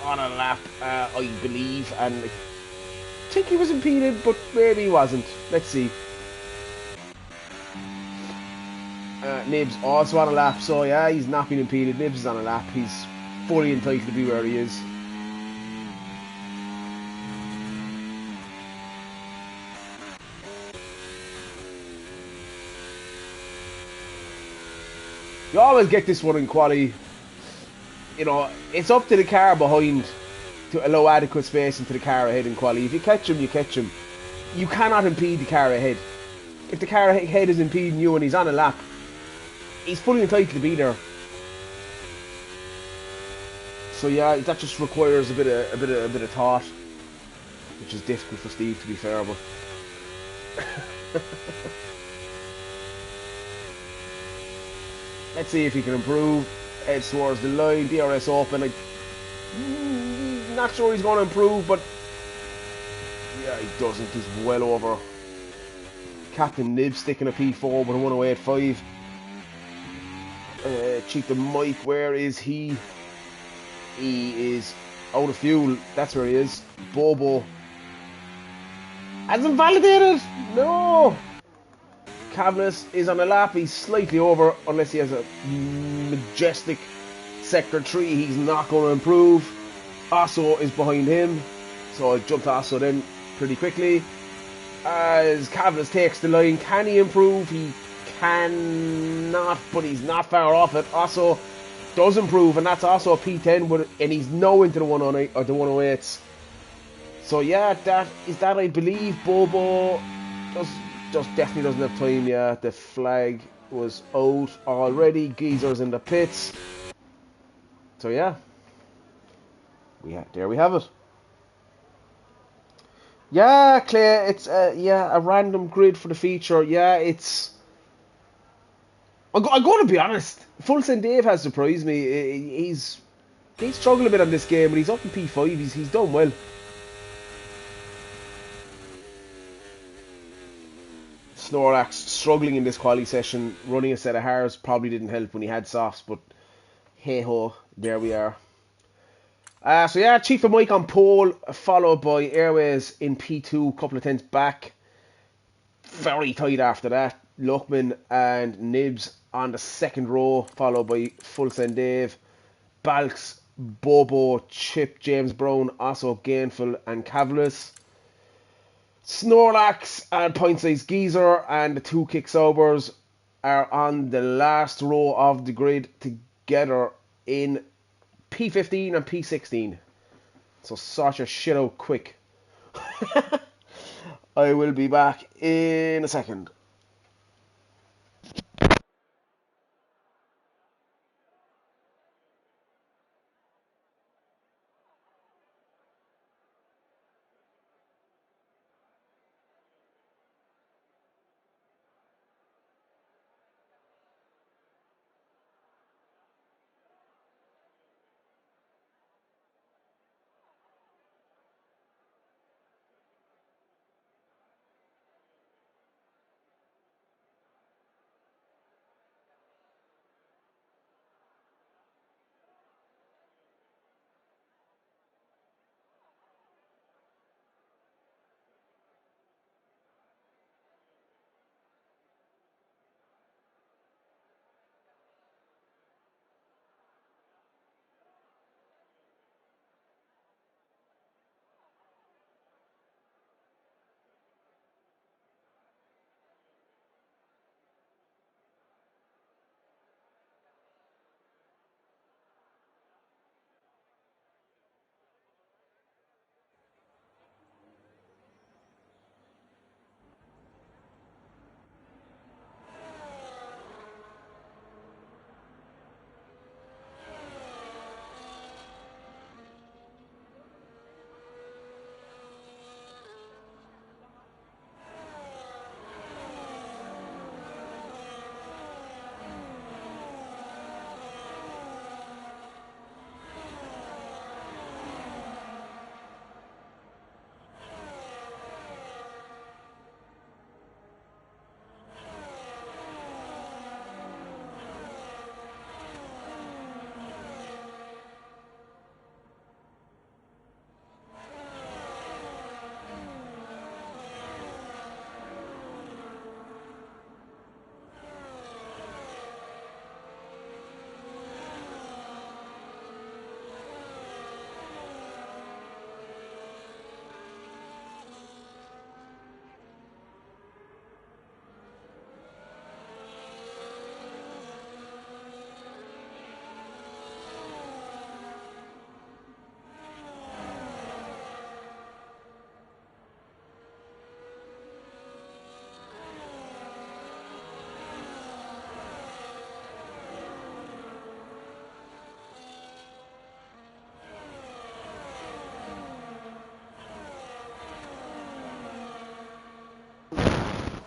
on a lap, I believe, and I think he was impeded, but maybe he wasn't. Let's see. Nibs also on a lap, so yeah, he's not been impeded. Nibs is on a lap. He's fully entitled to be where he is. You always get this one in quali. You know, it's up to the car behind to allow adequate space into the car ahead in quali. If you catch him, you catch him. You cannot impede the car ahead. If the car ahead is impeding you and he's on a lap, he's fully entitled to be there. So yeah, that just requires a bit of thought, which is difficult for Steve, to be fair, but let's see if he can improve. Heads towards the line. DRS open. I'm not sure he's going to improve, but yeah, he doesn't. He's well over. Captain Nib sticking a P4 with a 108.5. Chieftain Mike, where is he? He is out of fuel. That's where he is. Bobo hasn't validated. No. Cavness is on a lap. He's slightly over, unless he has a majestic Sector 3. He's not going to improve. Asso is behind him, so I jumped Asso then pretty quickly. As Cavness takes the line, can he improve? He cannot, but he's not far off it. Asso does improve, and that's also a P10, and he's now into the 109 or the 108s. So yeah, that I believe. Bobo just definitely doesn't have time. Yeah, the flag was out already. Geezer's in the pits. So yeah, there we have it. Yeah, Clay, it's a random grid for the feature. Yeah, it's. I'm going to be honest. Full Send Dave has surprised me. He's struggled a bit on this game, but he's up in P5. He's done well. Snorlax struggling in this quali session, running a set of hards probably didn't help when he had softs, but hey ho, there we are. So yeah, Chief and Mike on pole, followed by Airways in P2, couple of tenths back. Very tight after that. Luckman and Nibs on the second row, followed by Full Send Dave, Balks, Bobo, Chip, James Brown, Osso, Gainful, and Cavalius. Snorlax and Pint Size Geezer and the two Kick Sobers are on the last row of the grid together in P15 and P16. So sort your shit out quick. I will be back in a second.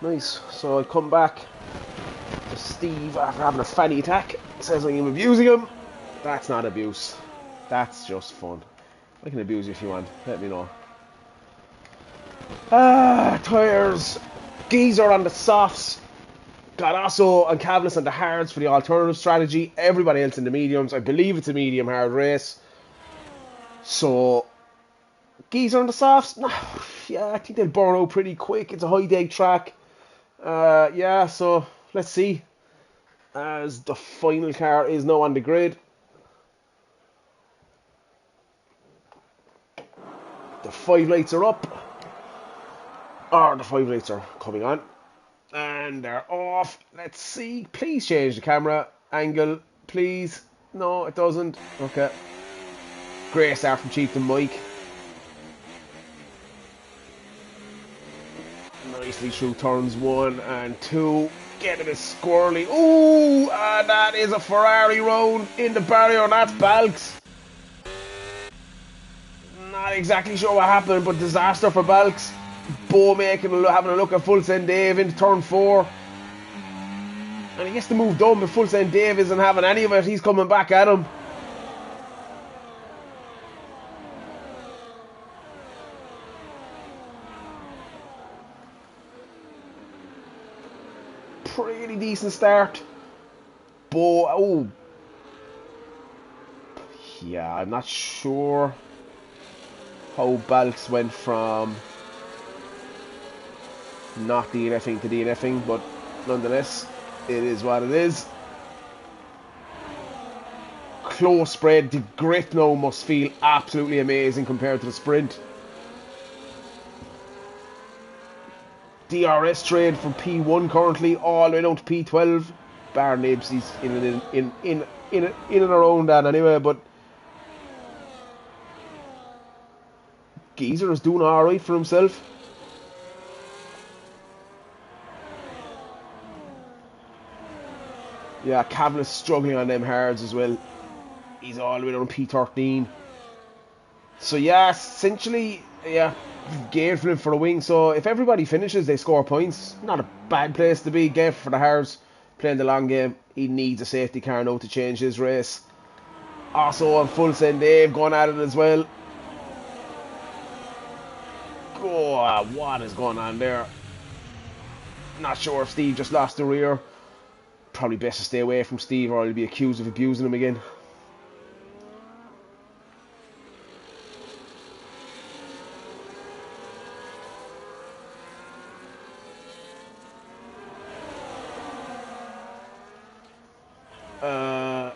Nice. So I come back to Steve after having a fanny attack. Says I'm abusing him. That's not abuse. That's just fun. I can abuse you if you want. Let me know. Tires. Geezer on the softs. Got Osso and Cavalius on the hards for the alternative strategy. Everybody else in the mediums. I believe it's a medium hard race. So, Geezer on the softs. Yeah, I think they'll burn out pretty quick. It's a high dig track. Yeah, so let's see. As the final car is now on the grid. The 5 lights are up. Or the 5 lights are coming on. And they're off. Let's see. Please change the camera angle. Please. No, it doesn't. Okay. Great start from Chief and Mike. Nicely through turns 1 and 2. Get a bit squirrely. Ooh, and that is a Ferrari round in the barrier. That's Balks. Not exactly sure what happened, but disaster for Balks. Bo making having a look at Full Send Dave into turn 4. And he gets the move done, but Full Send Dave isn't having any of it. He's coming back at him. pretty decent start. But, oh, yeah, I'm not sure how Balks went from not DNFing to DNFing, but nonetheless, it is what it is. Close spread. The grip now must feel absolutely amazing compared to the sprint. DRS trade from P1 currently all the way down to P12. Bar Nibs, he's in and around that anyway, but Geezer is doing alright for himself. Yeah, Cavan is struggling on them hards as well. He's all the way down P13. So yeah, essentially, yeah, Gale for him for a wing. So if everybody finishes, they score points. Not a bad place to be. Gale for the hards, playing the long game. He needs a safety car now to change his race. Also on full send, Dave going at it as well. Oh, what is going on there? Not sure if Steve just lost the rear. Probably best to stay away from Steve or he'll be accused of abusing him again.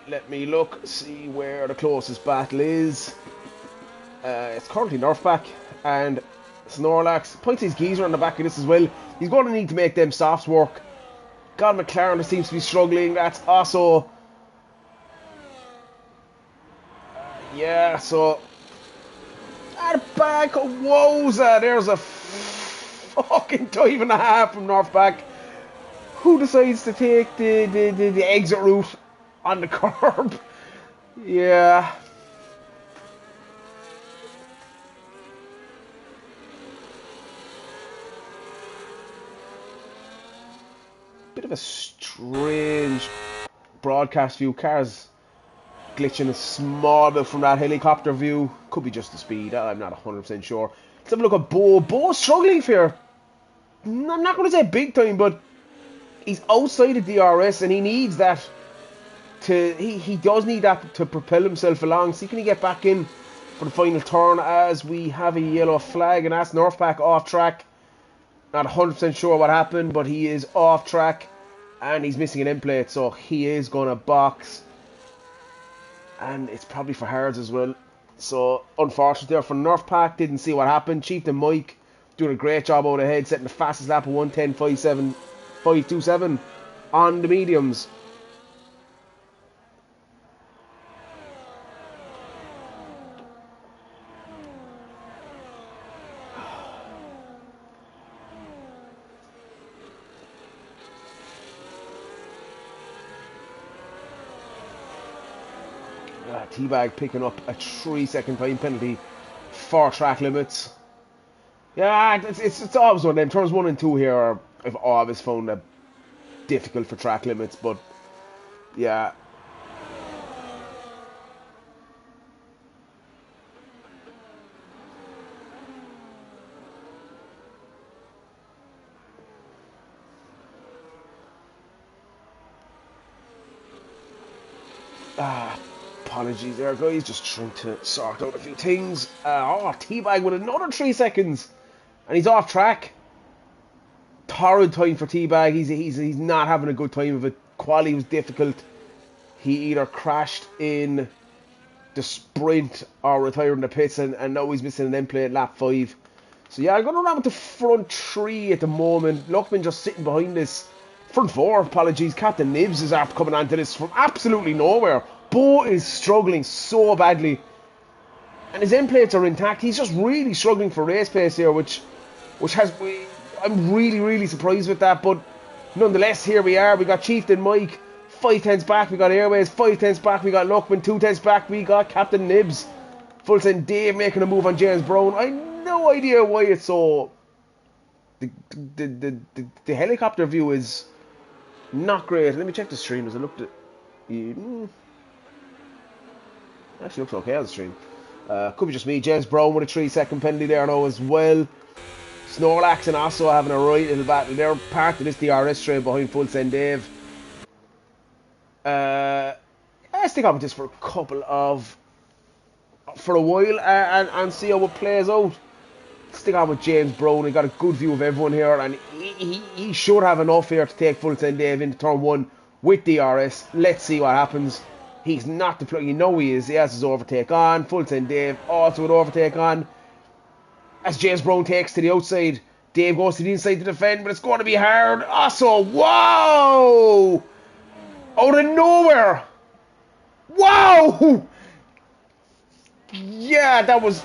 Let me look, see where the closest battle is. It's currently Northback and Snorlax. Points his Geezer on the back of this as well. He's going to need to make them softs work. God, McLaren seems to be struggling. That's also... yeah, so... at the back, wowza, there's a fucking dive and a half from Northback. Who decides to take the exit route on the curb? Yeah. Bit of a strange broadcast view. Cars glitching a small bit from that helicopter view. Could be just the speed. I'm not 100% sure. Let's have a look at Bo. Bo's struggling here. I'm not going to say big time, but he's outside of DRS and he needs that to... He does need that to propel himself along. See, can he get back in for the final turn as we have a yellow flag, and that's Northpack off track. Not 100% sure what happened, but he is off track and he's missing an end plate, so he is going to box. And it's probably for hards as well. So, unfortunately there for Northpack, didn't see what happened. Chieftain Mike doing a great job out ahead, setting the fastest lap of 1:10.527 on the mediums. Teabag picking up a 3-second time penalty for track limits. Yeah, it's always one of them. Turns 1 and 2 here I've always found that difficult for track limits, but yeah. Apologies there, guys. Just trying to sort out a few things. Teabag with another 3 seconds. And he's off track. Torrid time for Teabag. He's not having a good time of it. Quali was difficult. He either crashed in the sprint or retired in the pits, and now he's missing an end plate at lap 5. So yeah, I'm going around with the front 3 at the moment. Luckman just sitting behind this. Front 4, apologies. Captain Nibs is after coming onto this from absolutely nowhere. Bo is struggling so badly. And his end plates are intact. He's just really struggling for race pace here, which has... I'm really surprised with that. But nonetheless, here we are. We got Chieftain Mike 5 tenths back. We got Airways 5 tenths back. We got Luckman 2 tenths back. We got Captain Nibs. Full send Dave making a move on James Brown. I have no idea why it's so... The helicopter view is not great. Let me check the stream as I looked at... Actually looks okay on the stream. Could be just me. James Brown with a 3-second penalty there now as well. Snorlax and also having a right little battle. They're part of this DRS train behind Full Send Dave. Let's stick on with this for a while and see how it plays out. Stick on with James Brown. He got a good view of everyone here, and he should have enough here to take Full Send Dave into turn 1 with DRS. Let's see what happens. He's not deploying. You know he is. He has his overtake on. Full Send Dave also with overtake on. As James Brown takes to the outside, Dave goes to the inside to defend, but it's going to be hard. Also, wow! Out of nowhere! Wow! Yeah, that was...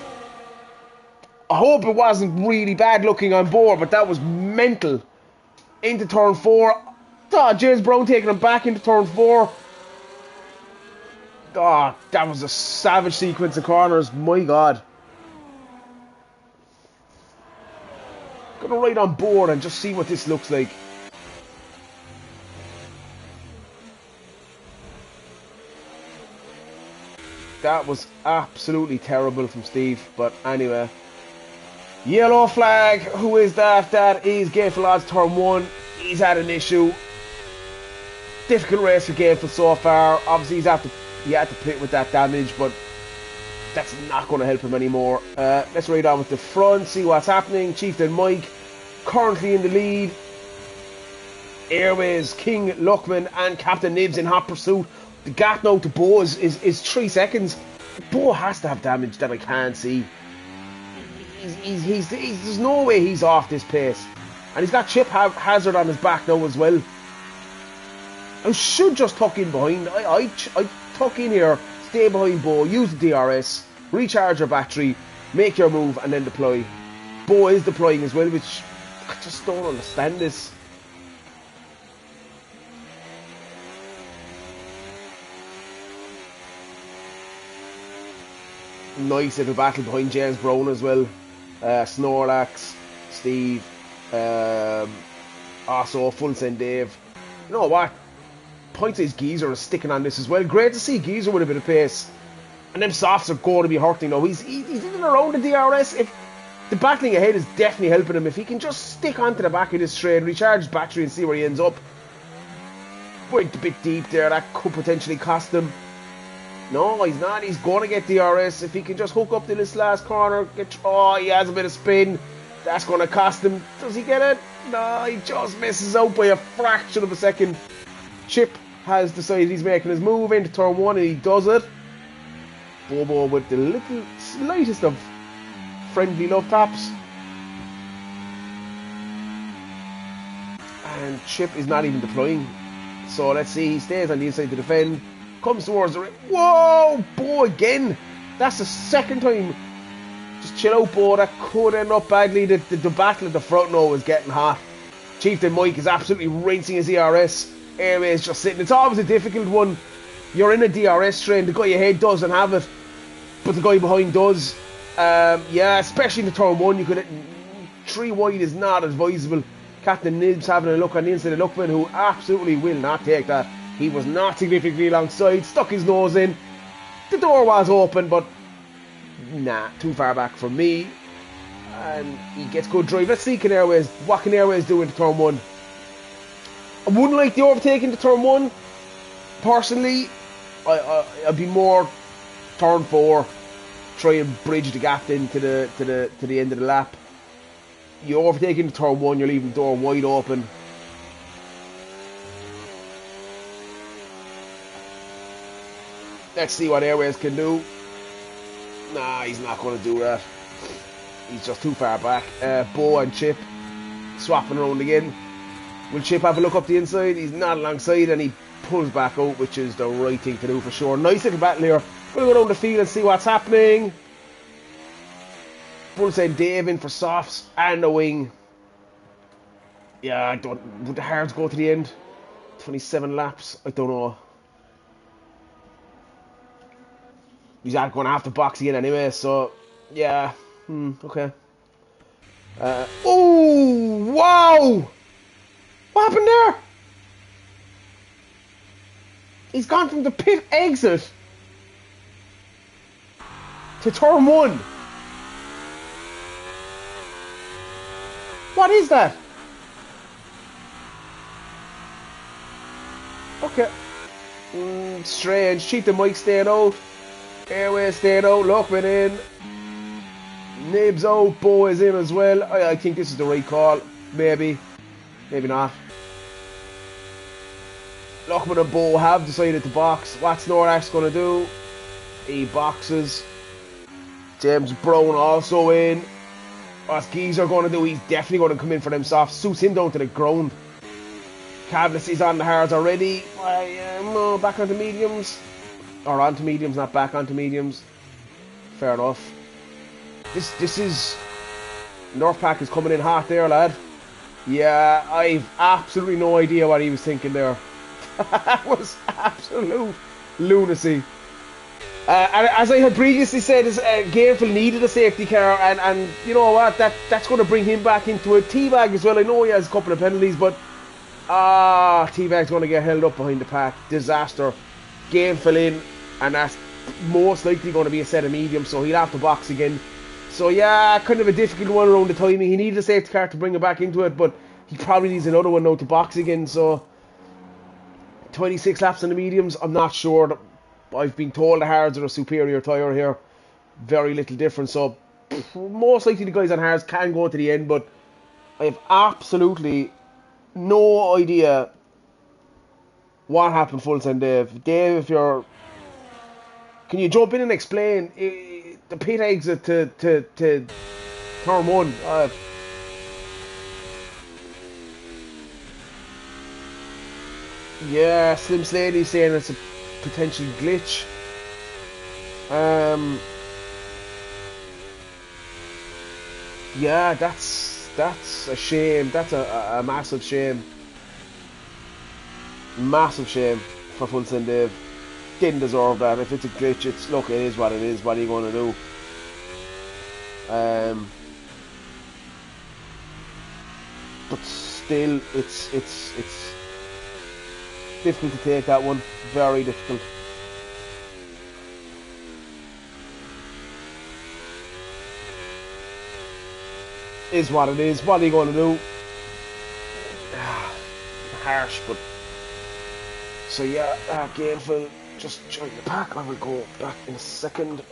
I hope it wasn't really bad looking on board, but that was mental. Into turn 4. Oh, James Brown taking him back into turn 4. Oh, that was a savage sequence of corners. My God. Gonna ride on board and just see what this looks like. That was absolutely terrible from Steve, but anyway. Yellow flag, who is that? That is Gameful Odds turn 1. He's had an issue. Difficult race for Gameful so far. Obviously he had to pit with that damage, but that's not going to help him anymore. Let's ride on with the front, see what's happening. Chieftain Mike currently in the lead. Airways, King, Luckman and Captain Nibs in hot pursuit. The gap now to Bo is 3 seconds. Bo has to have damage that I can't see. There's no way he's off this pace. And he's got Chip Hazard on his back now as well. I should just tuck in behind. I tuck in here, stay behind Bo, use the DRS, recharge your battery, make your move and then deploy. Bo is deploying as well, which I just don't understand this. Nice little battle behind James Brown as well. Snorlax, Steve, also Full Send Dave. You know what? Point-Size Geezer is sticking on this as well. Great to see Geezer with a bit of pace. And them softs are going to be hurting now. He's in and around the DRS. If the battling ahead is definitely helping him. If he can just stick onto the back of this train, recharge his battery and see where he ends up. Went a bit deep there. That could potentially cost him. No, he's not. He's going to get DRS. If he can just hook up to this last corner. He has a bit of spin. That's going to cost him. Does he get it? No, he just misses out by a fraction of a second. Chip has decided he's making his move into turn 1 and he does it. Bobo with the little slightest of friendly love taps. And Chip is not even deploying. So let's see, he stays on the inside to defend. Comes towards the ring. Whoa! Bo again! That's the second time. Just chill out, Bo. That could end up badly. The battle at the front now is getting hot. Chieftain Mike is absolutely rinsing his ERS. Airways just sitting. It's always a difficult one. You're in a DRS train. The guy ahead doesn't have it, but the guy behind does. Yeah, especially in the turn 1, you could 3 wide is not advisable. Captain Nibs having a look on the inside of Luckman, who absolutely will not take that. He was not significantly alongside, stuck his nose in. The door was open, but nah, too far back for me. And he gets good drive. Let's see what can Airways do into turn 1. I wouldn't like the overtake into turn 1. Personally, I'd be more turn 4. Try and bridge the gap into the end of the lap. You overtake into turn 1, you're leaving the door wide open. Let's see what Airways can do. Nah, he's not going to do that. He's just too far back. Bo and Chip swapping around again. Will Chip have a look up the inside? He's not alongside and he pulls back out, which is the right thing to do for sure. Nice little battle here. We'll go down the field and see what's happening. Full Send Dave in for softs and a wing. Yeah, would the hards go to the end? 27 laps? I don't know. He's not going to have to box again anyway, so yeah. Okay. Oh, wow! What happened there? He's gone from the pit exit to turn 1. What is that? Okay. Strange. Cheat the mic staying out. Airway staying out. Lockman in. Nibs out. Bo is in as well. I think this is the right call. Maybe. Maybe not. Lockman and Bo have decided to box. What's Snorlax going to do? He boxes. James Brown also in. What's Geezer going to do? He's definitely going to come in for them soft. Suits him down to the ground. Cavalice is on the hards already. Back onto mediums. Or onto mediums, not back onto mediums. Fair enough. This is... North Pack is coming in hot there, lad. Yeah, I've absolutely no idea what he was thinking there. That was absolute lunacy. And as I had previously said, Gainful needed a safety car, and you know what, that's going to bring him back into it. T-Bag as well, I know he has a couple of penalties, but T-Bag's going to get held up behind the pack. Disaster. Gainful in, and that's most likely going to be a set of mediums, so he'll have to box again. So yeah, kind of a difficult one around the timing. He needed a safety car to bring him back into it, but he probably needs another one now to box again, so 26 laps on the mediums, I'm not sure. I've been told the hards are a superior tyre here. Very little difference, so most likely the guys on hards can go to the end, but I have absolutely no idea what happened full send Dave. Dave, if you're... Can you jump in and explain the pit exit to turn 1? Yeah, Slim Slady's saying it's a potential glitch. Yeah, that's a shame. That's a massive shame. Massive shame for Full Send Dave. Didn't deserve that. If it's a glitch, it's look, it is what it is. What are you going to do? But still, it's difficult to take that one. Very difficult. Is what it is. What are you going to do? Harsh, but so yeah, Gainful just join the pack. I will go back in a second.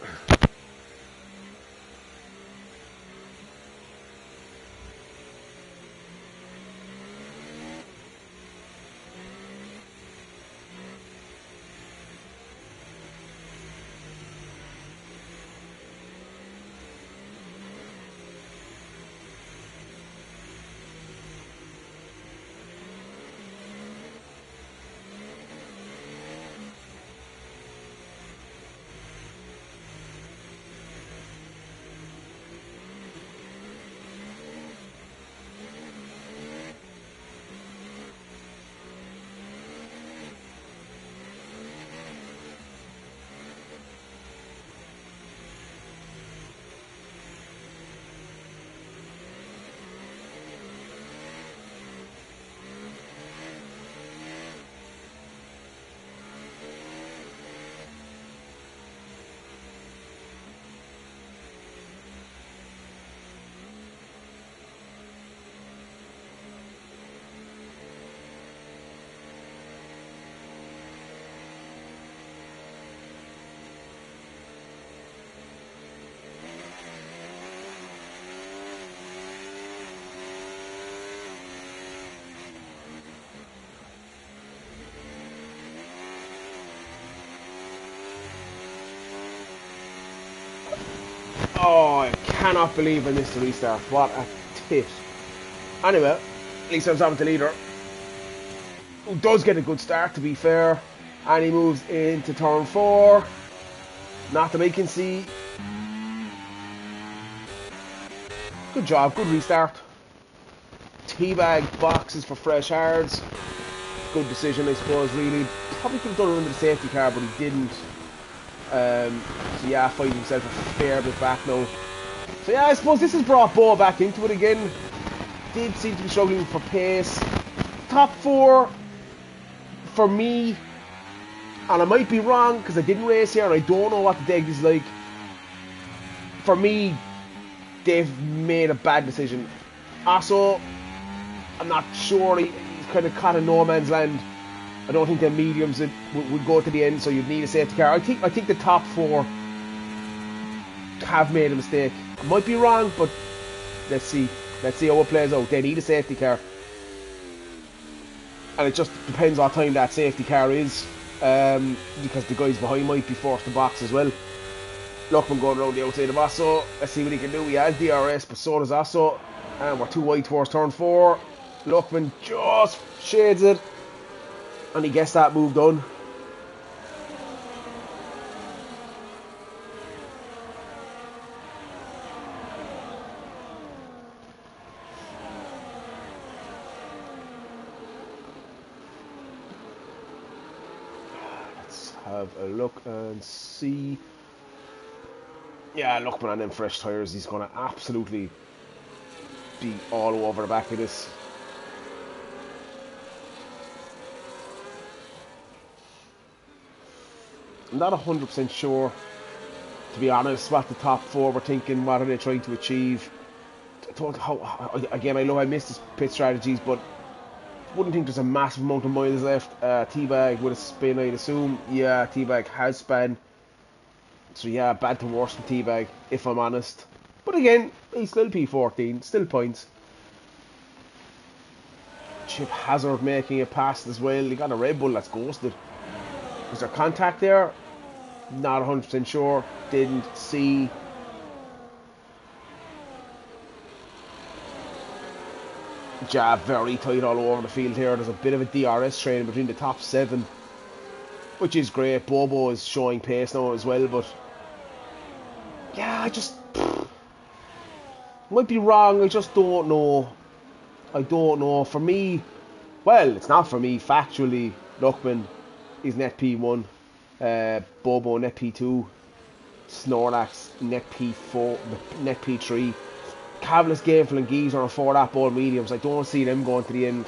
Oh, I cannot believe I missed the restart. What a tit. Anyway, at least I was having the leader, who does get a good start, to be fair. And he moves into turn 4. Not that I can see. Good job, good restart. Teabag boxes for fresh hards. Good decision, I suppose, really. Probably could have done it under the safety car, but he didn't. So yeah, fighting himself a fair bit back now. So yeah, I suppose this has brought Bo back into it again. Did seem to be struggling for pace. Top 4 for me, and I might be wrong because I didn't race here and I don't know what the deck is like. For me, they've made a bad decision. Also, I'm not sure, he's kind of caught in no man's land. I don't think the mediums would go to the end, so you'd need a safety car. I think the top 4 have made a mistake. I might be wrong, but let's see how it plays out. They need a safety car, and it just depends what time that safety car is, because the guys behind might be forced to box as well. Luckman going around the outside of Asso. Let's see what he can do. He has DRS, but so does Asso, and we're too wide towards turn 4. Luckman just shades it, and he gets that move done. Let's have a look and see. Yeah, Luckman on them fresh tyres, he's going to absolutely be all over the back of this. I'm not 100% sure, to be honest, what the top 4 were thinking. What are they trying to achieve? Again, I know I missed his pit strategies, but wouldn't think there's a massive amount of miles left. T-Bag with a spin, I'd assume. Yeah, T-Bag has spun. So yeah, bad to worse than T-Bag, if I'm honest. But again, he's still P14, still points. Chip Hazard making a pass as well. He got a Red Bull that's ghosted. Was there contact there? Not 100% sure. Didn't see. Jab very tight all over the field here. There's a bit of a DRS training between the top 7, which is great. Bobo is showing pace now as well, but yeah, I just might be wrong. I just don't know. I don't know. For me, well, it's not for me. Factually, Luckman is net P1, Bobo net P2, Snorlax net P4, net P3. Cavalice, Gameful and Geezer are 4 ball mediums. I don't see them going to the end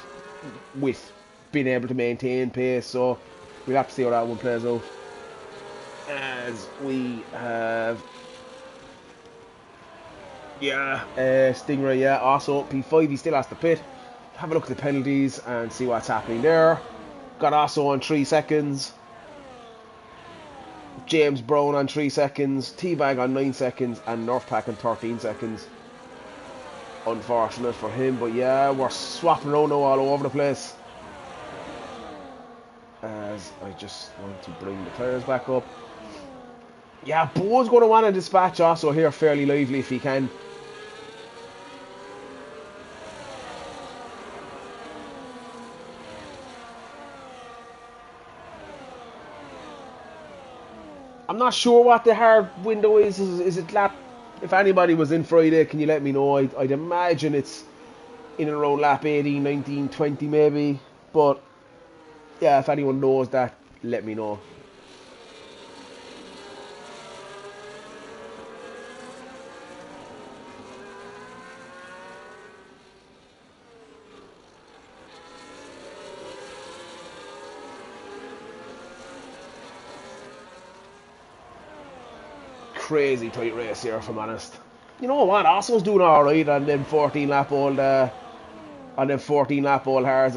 with being able to maintain pace, so we'll have to see how that one plays out. As we have, yeah, Stingray, yeah, also P5, he still has to pit. Have a look at the penalties and see what's happening there. Got Osso on 3 seconds. James Brown on 3 seconds. T-Bag on 9 seconds. And Northpack on 13 seconds. Unfortunate for him, but yeah, we're swapping around now all over the place. As I just want to bring the tyres back up. Yeah, Bo's going to want to dispatch Osso here fairly lively if he can. I'm not sure what the hard window is. Is it lap? If anybody was in Friday, can you let me know? I'd imagine it's in and around lap 18, 19, 20 maybe. But yeah, if anyone knows that, let me know. Crazy tight race here, if I'm honest. You know what? Osso's doing alright on them 14 lap old hards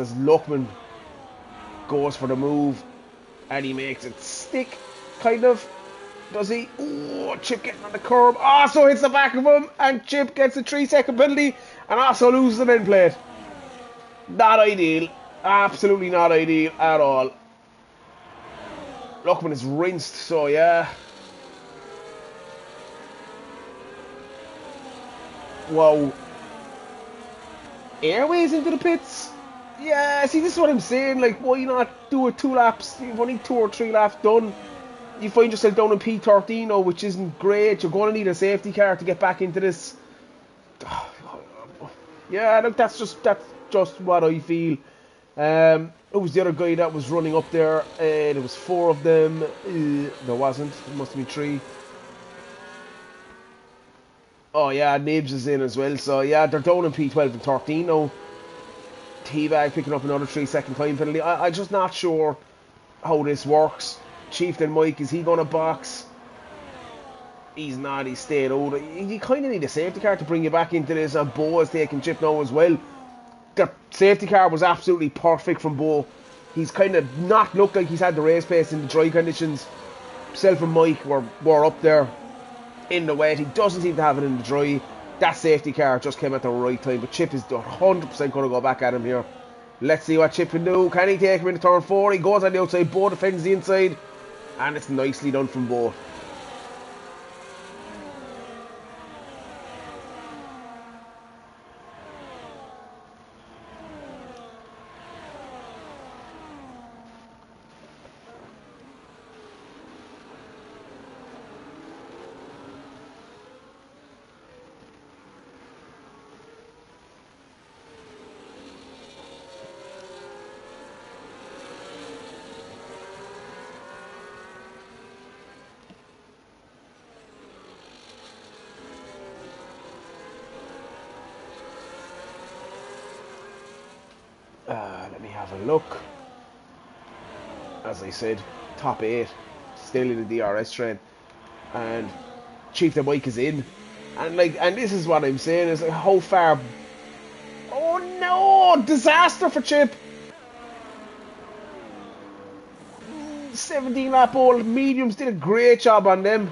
as Luckman goes for the move and he makes it stick, kind of. Does he? Oh, Chip getting on the curb. Osso hits the back of him and Chip gets a 3-second penalty and Osso loses the end plate. Not ideal. Absolutely not ideal at all. Luckman is rinsed, so yeah. Wow. Airways into the pits? Yeah, see, this is what I'm saying. Like, why not do it 2 laps? You've only 2 or 3 laps done. You find yourself down in P13 now, which isn't great. You're going to need a safety car to get back into this. Yeah, look, that's just what I feel. Who was the other guy that was running up there? There was 4 of them. There wasn't. There must have been 3. Oh yeah, Nibs is in as well. So yeah, they're down in P12 and 13 now. T-Bag picking up another 3-second time penalty. I'm just not sure how this works. Chieftain Mike, is he going to box? He's not, he's staying out. You kind of need a safety car to bring you back into this, and Bo is taking chip now as well. The safety car was absolutely perfect from Bo. He's kind of not looked like he's had the race pace in the dry conditions. Self and Mike were up there in the wet. He doesn't seem to have it in the dry. That safety car just came at the right time, but Chip is 100% going to go back at him here. Let's see what Chip can do. Can he take him into turn 4? He goes on the outside. Bo defends the inside, and it's nicely done from Bo. Let me have a look. As I said, top 8, still in the DRS train, and Chief the Bike is in, and this is what I'm saying is like, how far? Oh no! Disaster for Chip. 17 lap old mediums did a great job on them,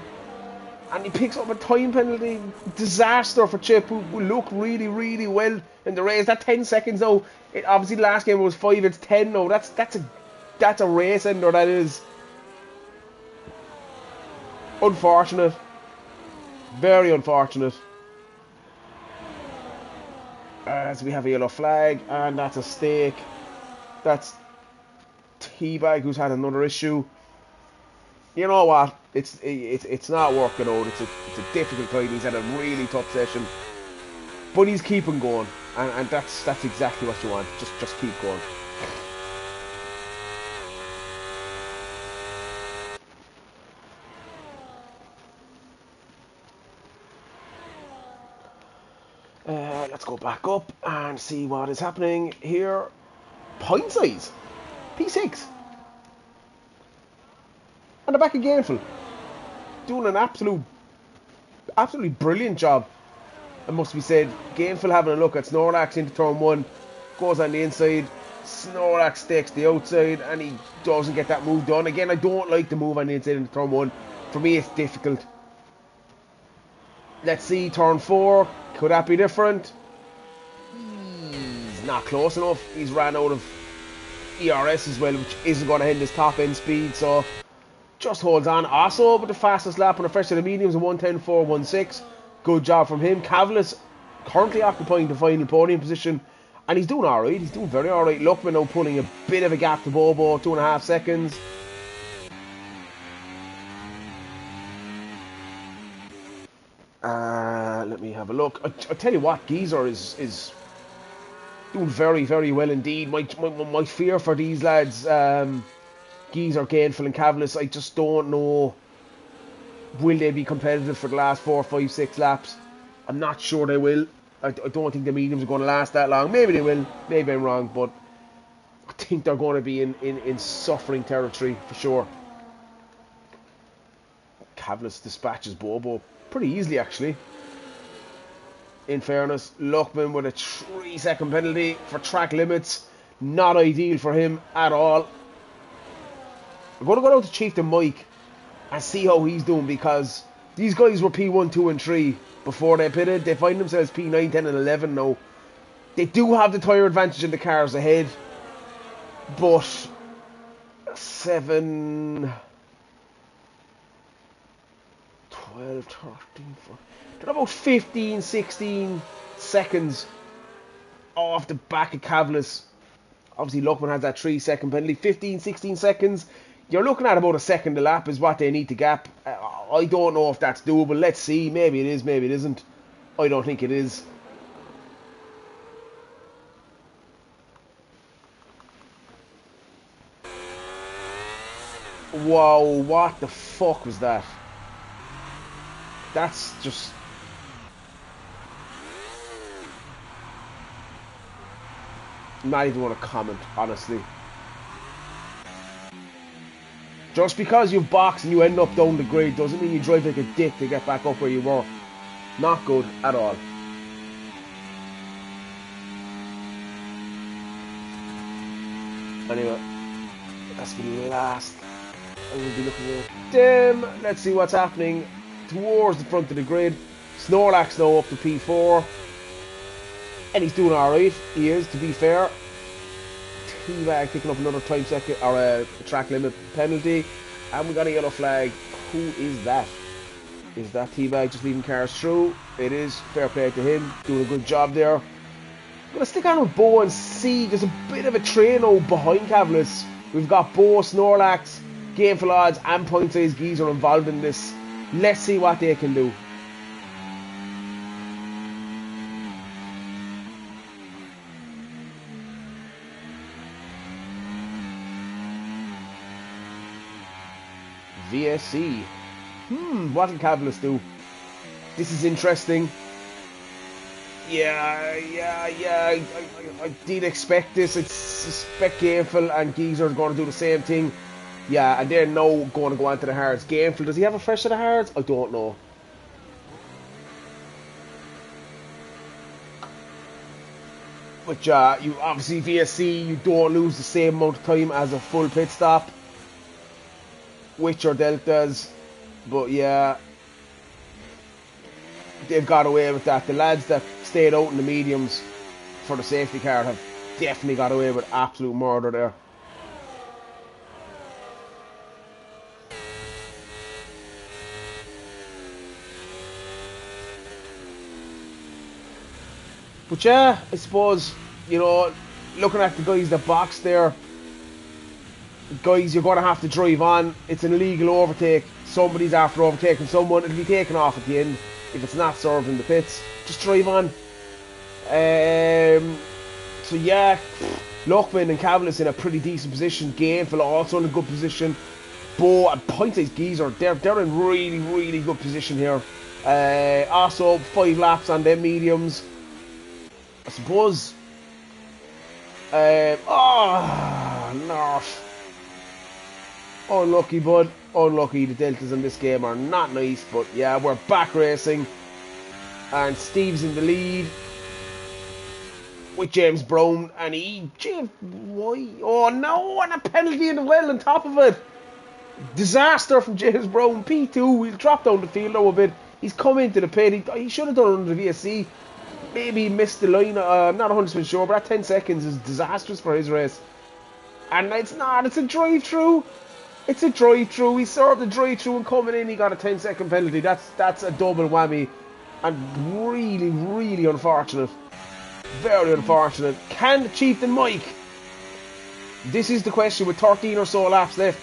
and he picks up a time penalty. Disaster for Chip, who looked really, really well in the race. That 10 seconds now. Obviously, the last game was 5. It's 10 now. That's a race ender. That is unfortunate. Very unfortunate. As we have a yellow flag, and that's a stake. That's Teabag, who's had another issue. You know what? It's not working out. It's a difficult time. He's had a really tough session, but he's keeping going, and that's exactly what you want. Just keep going. Let's go back up and see what is happening here. Point size, P6. And the back of Gainful, doing an absolutely brilliant job. It must be said. Gainful having a look at Snorlax into turn 1, goes on the inside. Snorlax stakes the outside, and he doesn't get that move done. Again, I don't like the move on the inside into turn 1. For me, it's difficult. Let's see, turn 4. Could that be different? He's not close enough. He's ran out of ERS as well, which isn't going to hit his top end speed, so just holds on. Also with the fastest lap on the first of the mediums, a 1:10.416. Good job from him. Cavalis currently occupying the final podium position, and he's doing alright. He's doing very alright. Luckman now pulling a bit of a gap to Bobo, 2.5 seconds. Let me have a look. I tell you what, Geezer is doing very, very well indeed. My fear for these lads, Geezer, Gainful and Cavalis, I just don't know. Will they be competitive for the last 4, 5, 6 laps? I'm not sure they will. I don't think the mediums are going to last that long. Maybe they will. Maybe I'm wrong, but I think they're going to be in suffering territory for sure. Cavalis dispatches Bobo pretty easily, actually. In fairness, Luckman with a 3-second penalty for track limits. Not ideal for him at all. I'm going to go down to Chieftain Mike and see how he's doing, because these guys were P1, 2 and 3 before they pitted. They find themselves P9, 10 and 11 now. They do have the tyre advantage in the cars ahead, but 7, 12, 13, 14, they're about 15, 16 seconds off the back of Cavalis. Obviously Luckman has that 3-second penalty. 15, 16 seconds. You're looking at about a second a lap is what they need to gap. I don't know if that's doable. Let's see. Maybe it is, maybe it isn't. I don't think it is. Wow, what the fuck was that? That's just... I'm not even going to comment, honestly. Just because you box and you end up down the grid doesn't mean you drive like a dick to get back up where you were. Not good at all. Anyway, that's the last I will be looking at them. Let's see what's happening towards the front of the grid. Snorlax now up to P4. And he's doing alright. He is, to be fair. T-Bag picking up another time second or a track limit penalty. And we got a yellow flag. Who is that? Is that T-Bag just leaving cars through? It is. Fair play to him. Doing a good job there. I'm going to stick on with Bo and see. There's a bit of a train behind Cavalis. We've got Bo, Snorlax, Gameful Odds and Point Size Geezer involved in this. Let's see what they can do. VSC. What will Cavalis do? This is interesting. Yeah. I did expect this. I suspect Gameful and Geezer are going to do the same thing. Yeah, and they're now going to go onto the hards. Gameful, does he have a fresh set of hards? I don't know. But you obviously VSC, you don't lose the same amount of time as a full pit stop with your deltas. But yeah, they've got away with that. The lads that stayed out in the mediums for the safety car have definitely got away with absolute murder there. But yeah, I suppose, you know, looking at the guys that boxed there, guys, you're going to have to drive on. It's an illegal overtake. Somebody's after overtaking someone. It'll be taken off at the end. If it's not serving the pits, just drive on. So yeah, Lochman and Cavalis in a pretty decent position. Gameful also in a good position. Bo and Point Size Geezer, they're in really good position here. Also 5 laps on them mediums. I suppose. Nerf. Unlucky, bud. Unlucky. The deltas in this game are not nice, but yeah, we're back racing. And Steve's in the lead with James Brown, and why? Oh no, and a penalty in the well on top of it. Disaster from James Brown. P2, he'll drop down the field now a bit. He's come into the pit. He should have done it under the VSC. Maybe he missed the line. I'm not 100% sure, but that 10 seconds is disastrous for his race. And it's not. It's a drive-through. It's a drive-through. He served the drive-through, and coming in, he got a 10-second penalty. That's a double whammy. And really unfortunate. Very unfortunate. Can the Chieftain Mike? This is the question with 13 or so laps left.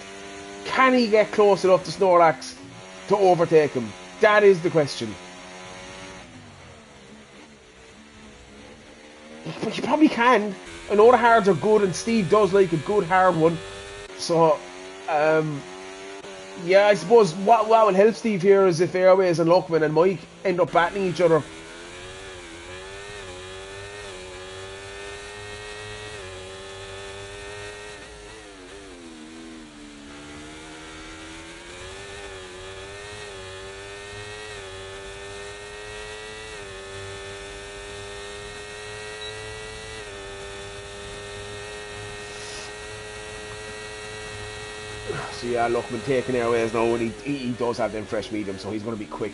Can he get close enough to Snorlax to overtake him? That is the question. But you probably can. I know the hards are good, and Steve does like a good hard one. So, yeah, I suppose what will help Steve here is if Airways and Luckman and Mike end up battling each other. So yeah, Luckman taking Airways now, and he does have them fresh mediums, so he's going to be quick.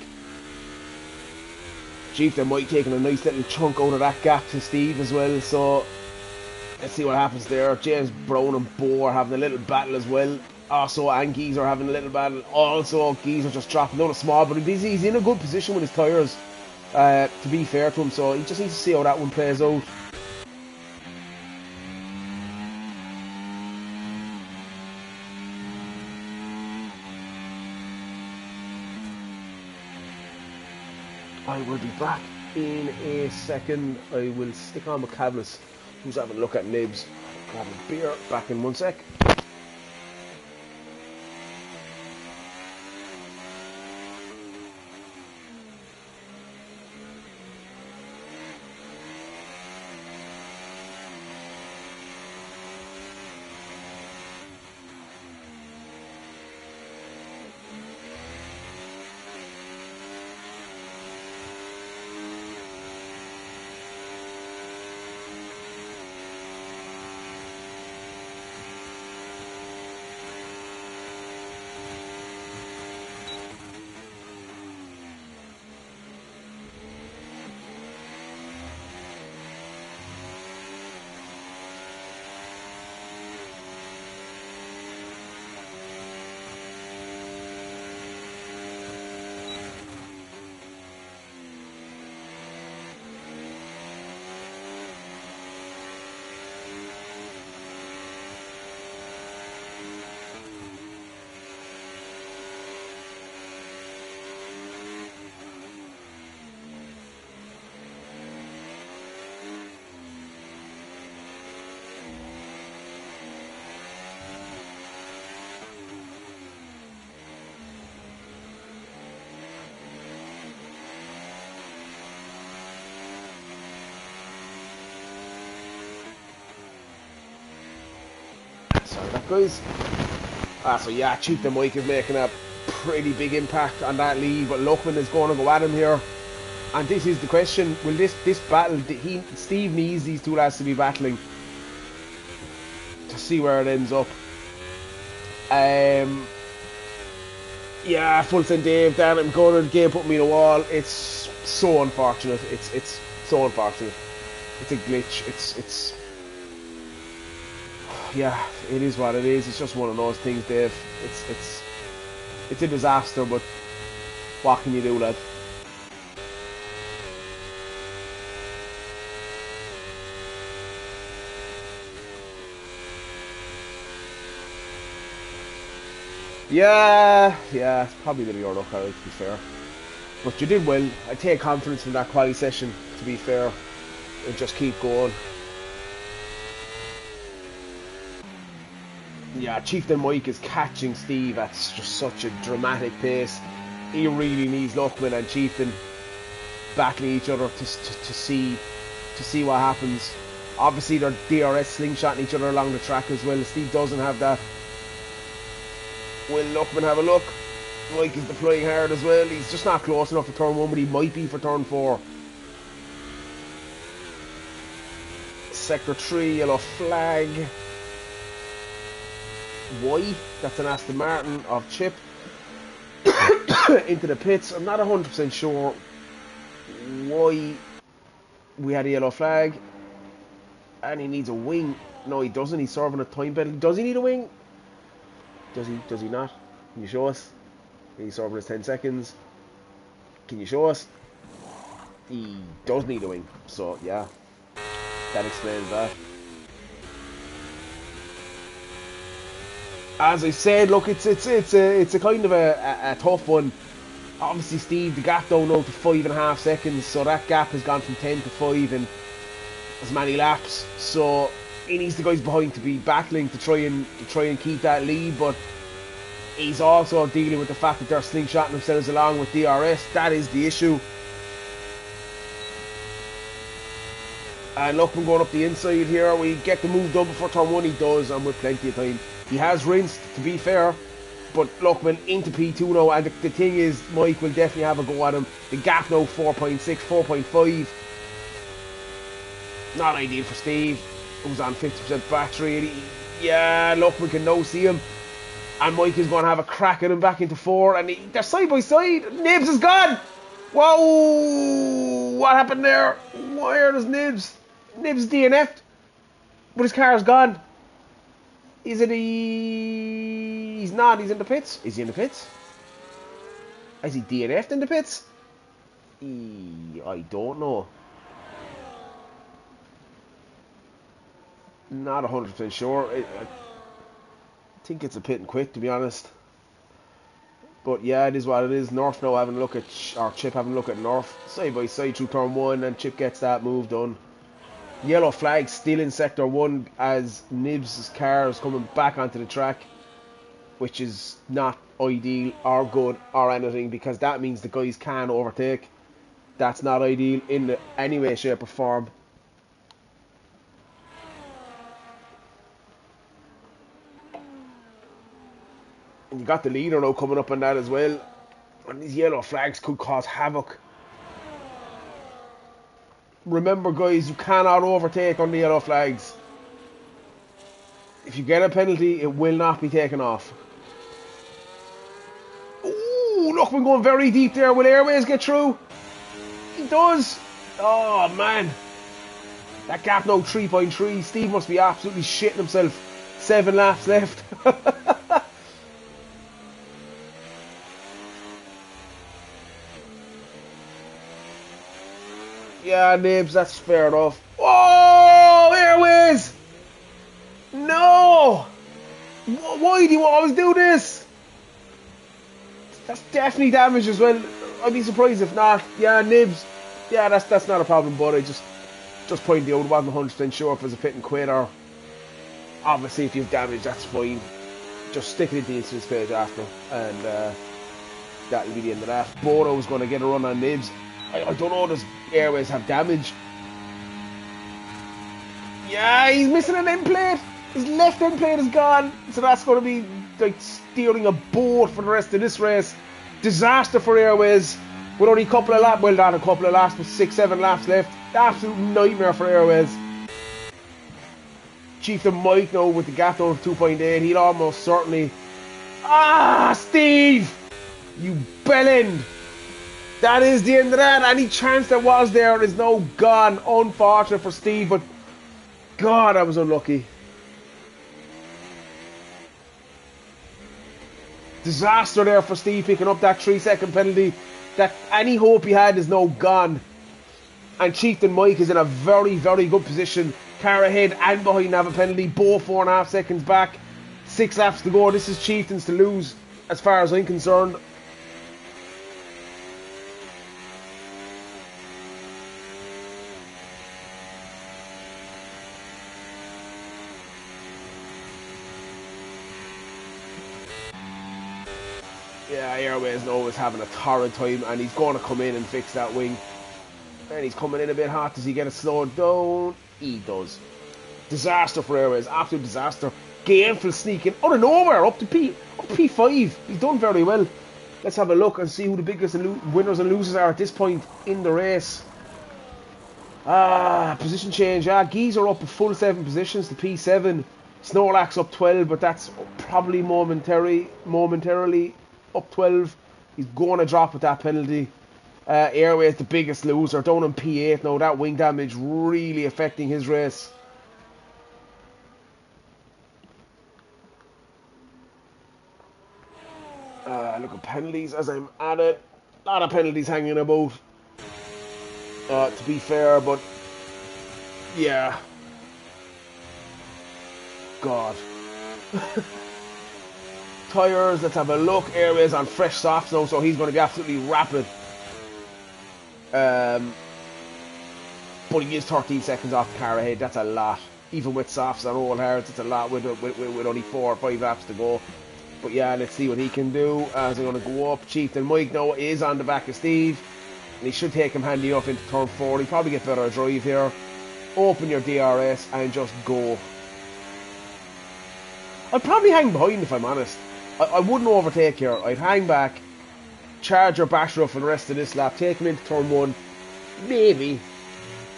Chieftain Mike taking a nice little chunk out of that gap to Steve as well, so let's see what happens there. James Brown and Bo are having a little battle as well. Also, and Geezer are having a little battle. Also, Geezer just dropping down a small, but he's in a good position with his tyres, to be fair to him, so he just needs to see how that one plays out. I will be back in a second. I will stick on with Cavalis, who's having a look at Nibs. Grab a beer. Back in 1 sec. that, guys. So yeah, Chief and Mike is making a pretty big impact on that lead, but Luckman is going to go at him here. And this is the question: will this battle? Steve needs these two lads to be battling to see where it ends up. Yeah, full send Dave. Dan, I'm going to the game, put me in a wall. It's so unfortunate. It's so unfortunate. It's a glitch. It's yeah, it is what it is. It's just one of those things, Dave. It's a disaster, but what can you do, lad? Yeah, it's probably a bit of your luck, Harry, to be fair. But you did well. I take confidence from that quali session, to be fair. And just keep going. Yeah, Chieftain Mike is catching Steve at just such a dramatic pace. He really needs Luckman and Chieftain battling each other to see what happens. Obviously, they're DRS slingshotting each other along the track as well. Steve doesn't have that. Will Luckman have a look? Mike is deploying hard as well. He's just not close enough for turn 1, but he might be for turn 4. Sector 3, yellow flag. Why? That's an Aston Martin of Chip. Into the pits. I'm not 100% sure why we had a yellow flag. And he needs a wing. No, he doesn't. He's serving a time penalty. Does he need a wing? Does he not? Can you show us? He's serving his 10 seconds. Can you show us? He does need a wing. So, yeah. That explains that. As I said, look, it's a kind of a tough one. Obviously, Steve, the gap down now to 5.5 seconds, so that gap has gone from 10 to 5 in as many laps. So he needs the guys behind to be battling to try and keep that lead, but he's also dealing with the fact that they're slingshotting themselves along with DRS. That is the issue. And look, we're going up the inside here. We get the move done before turn 1. He does, and with plenty of time. He has rinsed, to be fair, but Luckman into P2 now, and the thing is, Mike will definitely have a go at him. The gap now 4.6, 4.5. Not ideal for Steve, who's on 50% battery. Yeah, Luckman can now see him, and Mike is going to have a crack at him back into 4, and they're side by side. Nibs is gone. Whoa! What happened there? Where does Nibs? Nibs DNF'd, but his car's gone. Is it he's not, he's in the pits. Is he in the pits? Is he DNF'd in the pits? I don't know. Not 100% sure. I think it's a pit and quit, to be honest. But yeah, it is what it is. North now having a look at, or Chip having a look at North. Side by side through turn 1, and Chip gets that move done. Yellow flag still in sector 1 as Nibs' car is coming back onto the track, which is not ideal or good or anything, because that means the guys can overtake. That's not ideal in any way, shape or form. And you got the leader now coming up on that as well, and these yellow flags could cause havoc. Remember, guys, you cannot overtake on the yellow flags. If you get a penalty, it will not be taken off. Ooh, look, we're going very deep there. Will Airways get through? He does. Oh, man. That gap now 3.3. Steve must be absolutely shitting himself. 7 laps left. Yeah, Nibs, that's fair enough. Oh, Airways! No! Why do you always do this? That's definitely damage as well. I'd be surprised if not. Yeah, Nibs. Yeah, that's not a problem, but I just pointed out, I wasn't 100% sure if it was a pit and quit, or obviously if you've damage, that's fine. Just stick it into the instance page after, and that'll be the end of that. Bodo was going to get a run on Nibs. I don't know, does Airways have damage? Yeah, he's missing an end plate. His left end plate is gone, so that's going to be like steering a boat for the rest of this race. Disaster for Airways. With only a couple of laps, well, not a couple of laps, but 6-7 laps left. Absolute nightmare for Airways. Chieftain Mike now with the gap down to 2.8. He'll almost certainly... Steve! You bellend! That is the end of that. Any chance that was there is now gone. Unfortunate for Steve, but God, I was unlucky. Disaster there for Steve picking up that 3-second penalty. That any hope he had is now gone. And Chieftain Mike is in a very, very good position. Car ahead and behind have a penalty. Both 4.5 seconds back. 6 laps to go. This is Chieftain's to lose as far as I'm concerned. Yeah, Airways now is having a torrid time, and he's going to come in and fix that wing. And he's coming in a bit hot. Does he get it slowed down? He does. Disaster for Airways, absolute disaster. Gainful sneaking out of nowhere up to P5. He's done very well. Let's have a look and see who the biggest winners and losers are at this point in the race. Position change. Geese are up a full 7 positions to P7. Snorlax up 12, but that's probably momentarily up 12. He's going to drop with that penalty. Airways the biggest loser, down on P8 now. That wing damage really affecting his race. Look at penalties as I'm at it. A lot of penalties hanging about, to be fair, but yeah. God. Tyres, let's have a look. Airways on fresh softs now, so he's going to be absolutely rapid. But he is 13 seconds off the car ahead. That's a lot. Even with softs and all hards, it's a lot with only 4 or 5 laps to go. But yeah, let's see what he can do as I'm going to go up. Chieftain Mike now is on the back of Steve, and he should take him handy enough into turn 4. He'll probably get better drive here. Open your DRS and just go. I'd probably hang behind if I'm honest. I wouldn't overtake here. I'd hang back, charge or bash rough for the rest of this lap, take him into turn 1, maybe,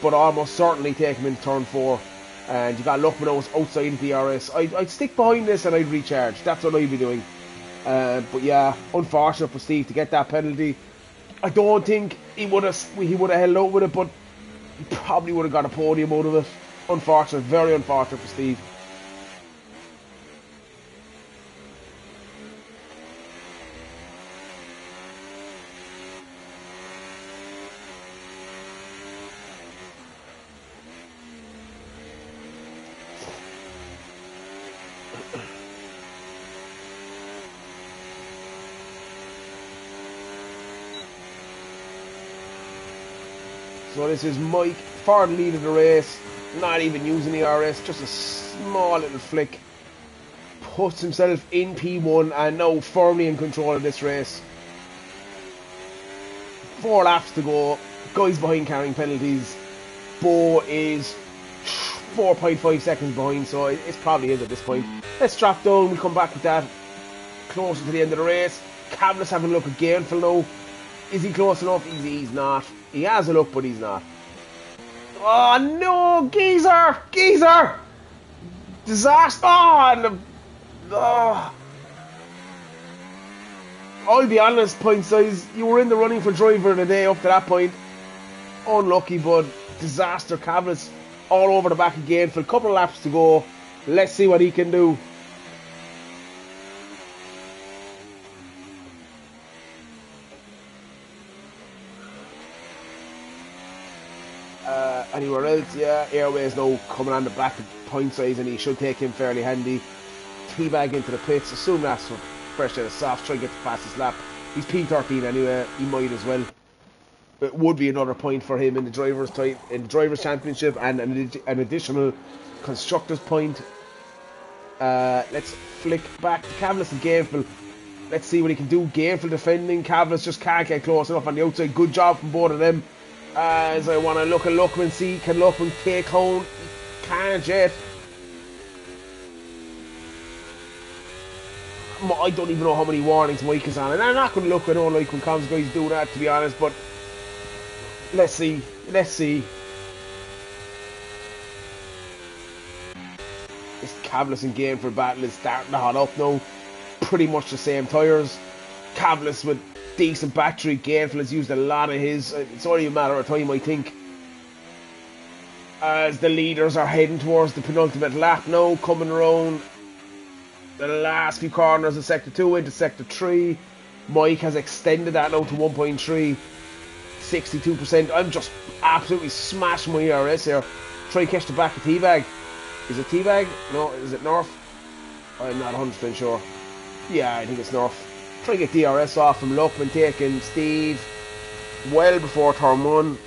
but almost certainly take him into turn 4. And you got luck when I was outside the DRS. I'd stick behind this and I'd recharge. That's what I'd be doing. But yeah, unfortunate for Steve to get that penalty. I don't think he would have held out with it, but he probably would have got a podium out of it. Unfortunate, very unfortunate for Steve. So this is Mike for the lead of the race, not even using the RS, just a small little flick. Puts himself in P1 and now firmly in control of this race. 4 laps to go, guys behind carrying penalties. Bo is 4.5 seconds behind, so it probably is at this point. Let's drop down, we'll come back with that closer to the end of the race. Cavlis having a look at Gainful now. Is he close enough? He's not. He has a look, but he's not. Oh no, Geezer! Geezer! Disaster! Oh. I'll be honest, point size, you were in the running for driver of the day up to that point. Unlucky, but disaster. Cavlis all over the back again for a couple of laps to go. Let's see what he can do. Anywhere else, yeah, Airways now coming on the back of point size, and he should take him fairly handy. Teabag into the pits, assume that's fresh out of soft, try to get the fastest lap. He's P13 anyway, he might as well. It would be another point for him in the drivers' championship, and an additional constructors point. Let's flick back to Cavlis and Gainful. Let's see what he can do. Gainful defending, Cavlis just can't get close enough on the outside. Good job from both of them. As I want to look at Luckman, see, can Luckman take home? He can't yet. I don't even know how many warnings Mike is on, and I'm not going to look. I don't like when comms guys do that, to be honest, but let's see. Let's see. This Cavlis and Gainful battle is starting to hot up now. Pretty much the same tyres. Cavlis with decent battery. Gainful has used a lot of his. It's only a matter of time, I think, as the leaders are heading towards the penultimate lap now, coming around the last few corners of Sector 2 into Sector 3. Mike has extended that now to 1.3. 62%. I'm just absolutely smashing my ERS here. Try to catch the back of Teabag. Is it Teabag? No, is it North? I'm not 100% sure. Yeah, I think it's North. Try to get DRS off from Luckman, taking Steve well before turn 1.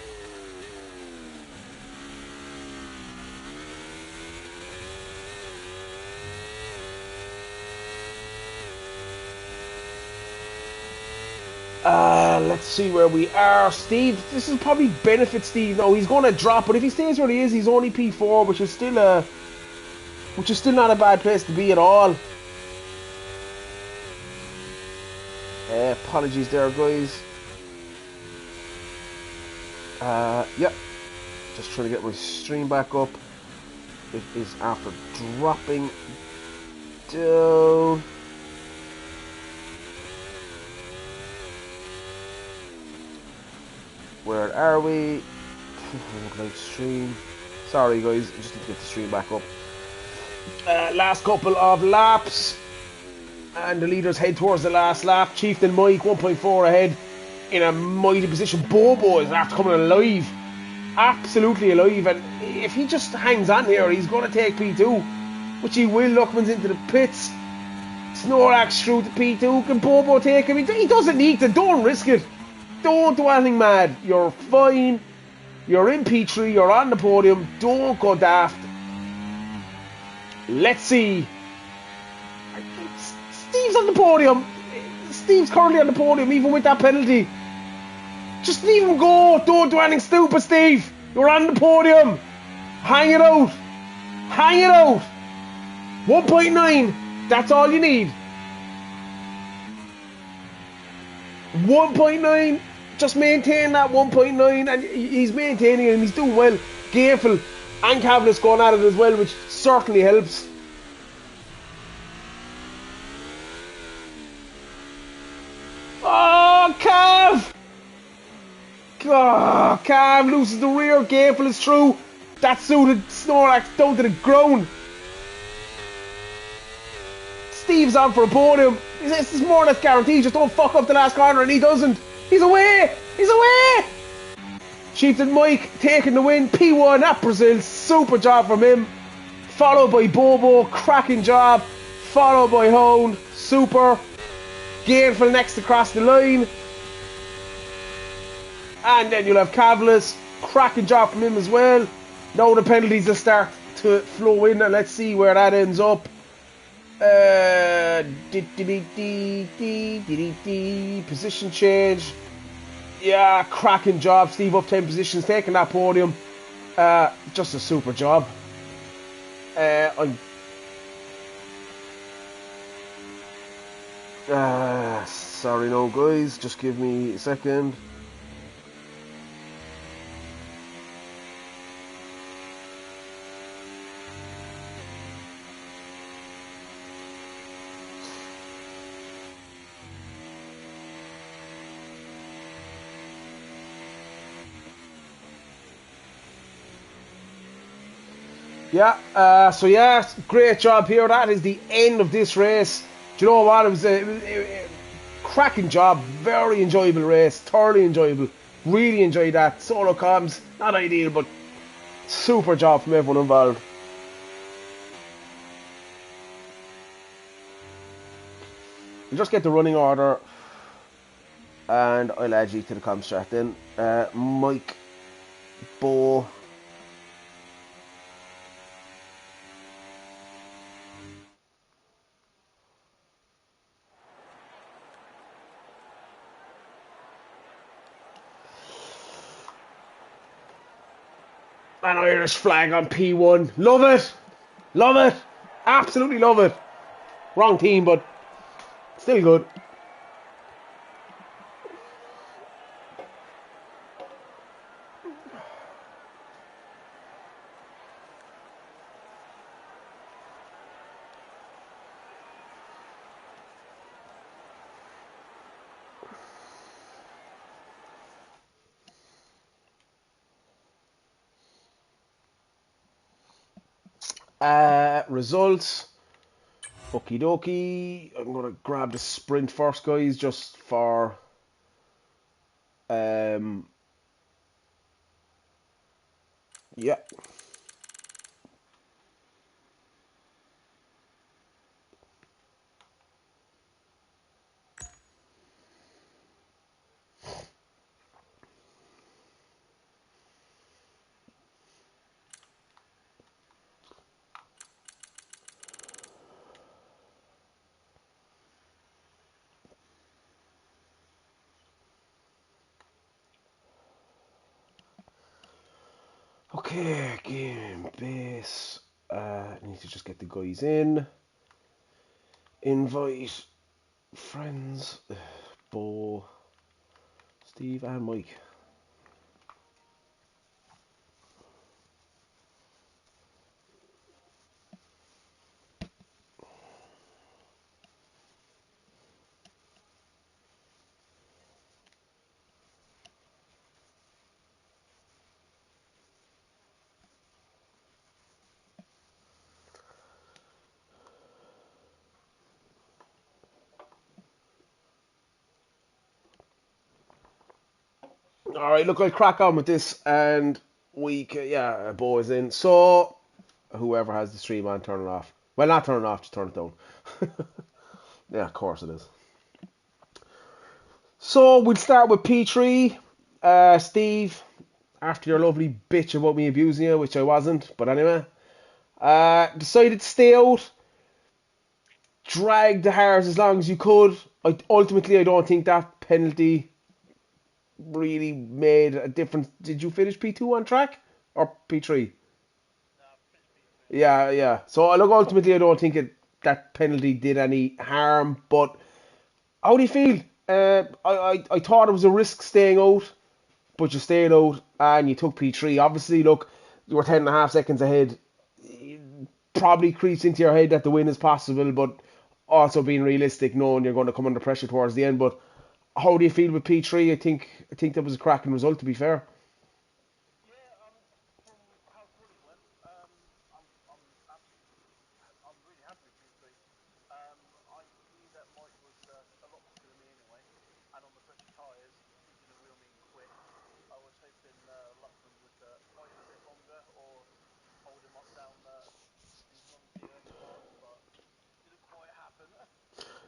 Let's see where we are. Steve, this will probably benefit Steve. No, he's going to drop, but if he stays where he is, he's only P4, which is still not a bad place to be at all. Apologies there, guys. Yep. Just trying to get my stream back up. It is after dropping down. Where are we? Live stream. Sorry guys, I just need to get the stream back up. Last couple of laps, and the leaders head towards the last lap. Chieftain Mike 1.4 ahead in a mighty position. Bobo is after coming alive, absolutely alive, and if he just hangs on here, he's going to take P2, which he will. Luckman's into the pits. Snorlax through to P2. Can Bobo take him? He doesn't need to. Don't risk it. Don't do anything mad. You're fine. You're in P3. You're on the podium. Don't go daft. Let's see. Steve's on the podium. Steve's currently on the podium, even with that penalty. Just leave him go. Don't do anything stupid, Steve. You're on the podium. Hang it out. Hang it out. 1.9. That's all you need. 1.9. Just maintain that 1.9, and he's maintaining it, and he's doing well. Gainful and Cavlis going at it as well, which certainly helps. Oh, Cav! Oh, Cav loses the rear. Gainful is through. That suited Snorlax down to the ground. Steve's on for a podium. This is more or less guaranteed. Just don't fuck up the last corner, and he doesn't. He's away! He's away! Chieftain Mike taking the win. P1 at Brazil. Super job from him. Followed by Bobo. Cracking job. Followed by Hound. Super. Gainful next across the line. And then you'll have Cavlis. Cracking job from him as well. Now the penalties will start to flow in, and let's see where that ends up. Position change. Yeah, cracking job. Steve up 10 positions, taking that podium. Just a super job. Sorry no guys, just give me a second. Yeah, so yeah, great job here. That is the end of this race. Do you know what? It was a cracking job. Very enjoyable race. Thoroughly enjoyable. Really enjoyed that. Solo comms, not ideal, but super job from everyone involved. We'll just get the running order, and I'll add you to the comms chat then. Mike, Bo, an Irish flag on P1. Love it. Love it. Absolutely love it. Wrong team, but Still good. Results. Okie dokie. I'm gonna grab the sprint first, guys, just for yeah. Okay, game base. Need to just get the guys in. Invite friends. Bo, Steve, and Mike. All right, look, I'll crack on with this, and yeah, Bo is in. So whoever has the stream on, turn it off. Well, not turn it off, just turn it down. Yeah, of course it is. So we'll start with P3. Steve, after your lovely bitch about me abusing you, which I wasn't, but anyway, decided to stay out, drag the hairs as long as you could. Ultimately, I don't think that penalty really made a difference. Did you finish P2 on track or P3? Yeah, yeah. So look, ultimately, I don't think that penalty did any harm. But how do you feel? I thought it was a risk staying out, but you stayed out and you took P3. Obviously, look, you were 10.5 seconds ahead. Probably creeps into your head that the win is possible, but also being realistic, knowing you're going to come under pressure towards the end. But how do you feel with P3? I think that was a cracking result, to be fair.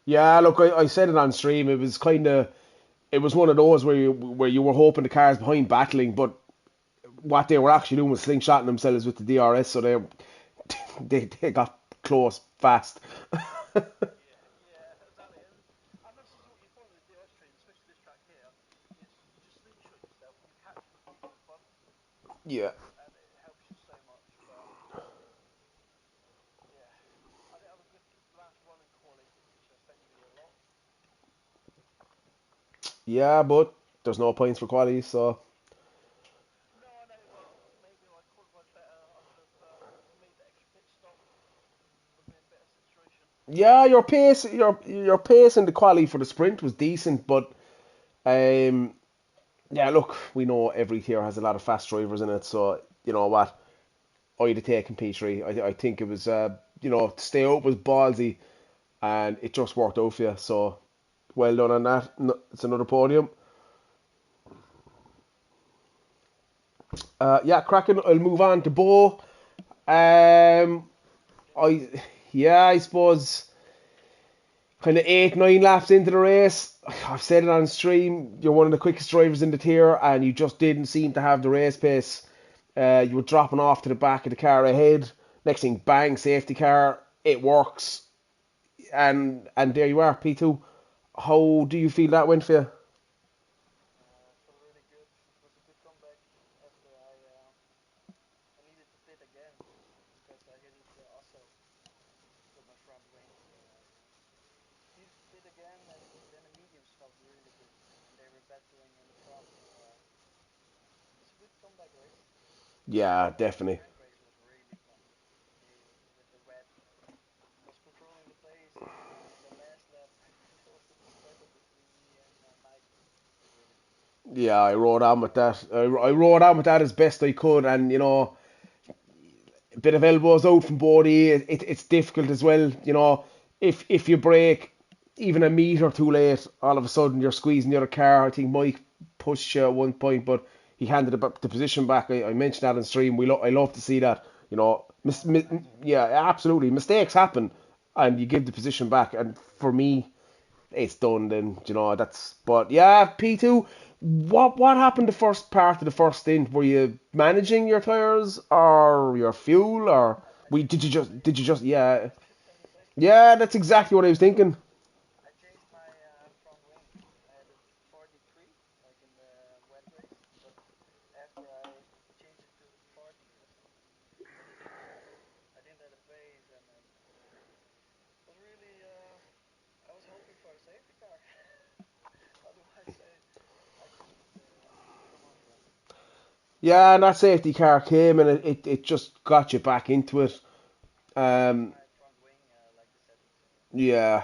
Yeah, look, I said it on stream. It was one of those where you were hoping the cars behind battling, but what they were actually doing was slingshotting themselves with the DRS, so they got close fast. Yeah. Yeah, but there's no points for quality, so yeah, your pace and the quality for the sprint was decent, but um, yeah, look, we know every tier has a lot of fast drivers in it, so you know what, I'd have taken P3. I think it was stay out was ballsy, and it just worked out for you. So well done on that. It's another podium. Yeah, cracking. I'll move on to Bo. Um, I yeah, I suppose kind of 8, 9 laps into the race. I've said it on stream. You're one of the quickest drivers in the tier, and you just didn't seem to have the race pace. You were dropping off to the back of the car ahead. Next thing, bang, safety car. It works, and there you are, P2. How do you feel that went for you? Yeah, definitely. Yeah, I rode on with that. I rode on with that as best I could, and a bit of elbows out from Bodie. It's difficult as well. If you break even a meter too late, all of a sudden you're squeezing the other car. I think Mike pushed you at one point, but he handed the position back. I mentioned that in stream. I love to see that. Yeah, absolutely. Mistakes happen, and you give the position back. And for me, it's done then, that's but yeah, P2, what happened the first part of the first stint? Were you managing your tires or your fuel, or did you just yeah, yeah, that's exactly what I was thinking. Yeah, and that safety car came and it just got you back into it. um yeah.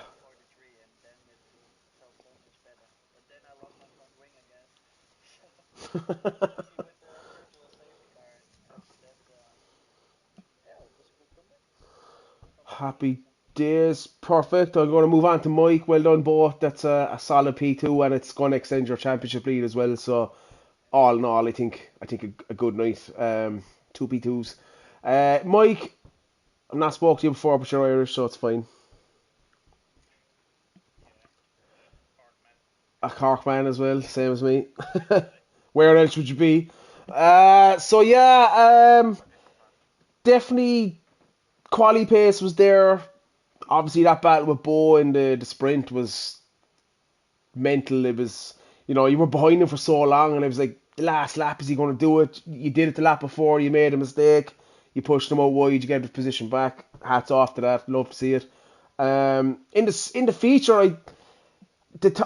Happy days. Perfect. I'm going to move on to Mike. Well done, both. That's a solid P2, and it's going to extend your championship lead as well. So, all in all, I think a good night. Two P2s. Mike, I've not spoke to you before, but you're Irish, so it's fine. A Cork man as well, same as me. Where else would you be? So yeah, definitely quali pace was there. Obviously, that battle with Bo in the sprint was mental. It was, you were behind him for so long, and it was like, the last lap, is he going to do it? You did it the lap before, you made a mistake, you pushed him out wide, you gave the position back. Hats off to that. Love to see it. In the feature,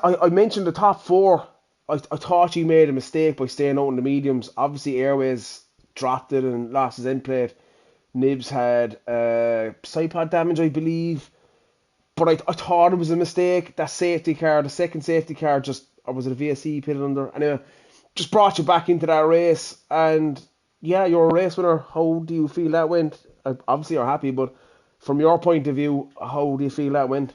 I mentioned the top four. I thought he made a mistake by staying out in the mediums. Obviously, Airways dropped it and lost his end plate. Nibs had side pod damage, I believe. But I thought it was a mistake. That safety car, the second safety car, just, or was it a VSE pitted under? Anyway, just brought you back into that race. And yeah, you're a race winner. How do you feel that went? Obviously, you're happy, but from your point of view, how do you feel that went?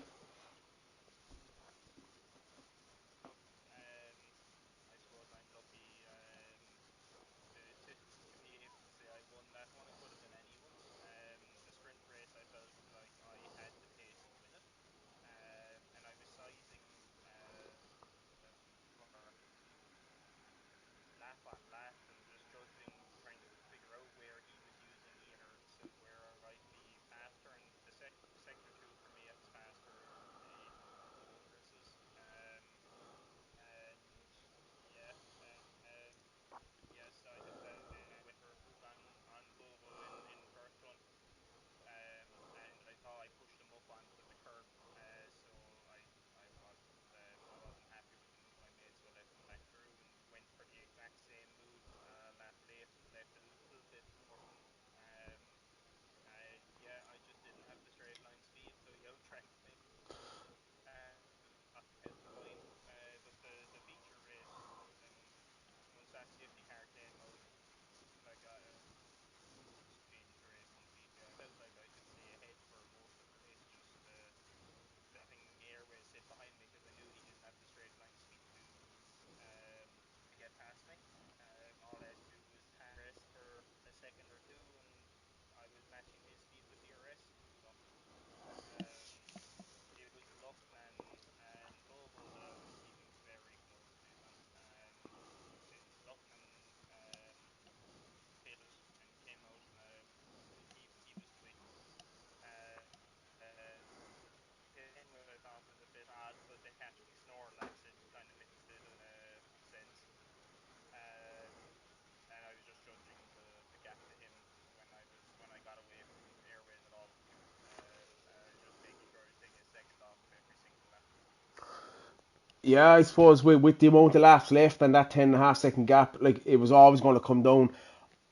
Yeah, I suppose with the amount of laps left and that 10.5 second gap, like it was always going to come down.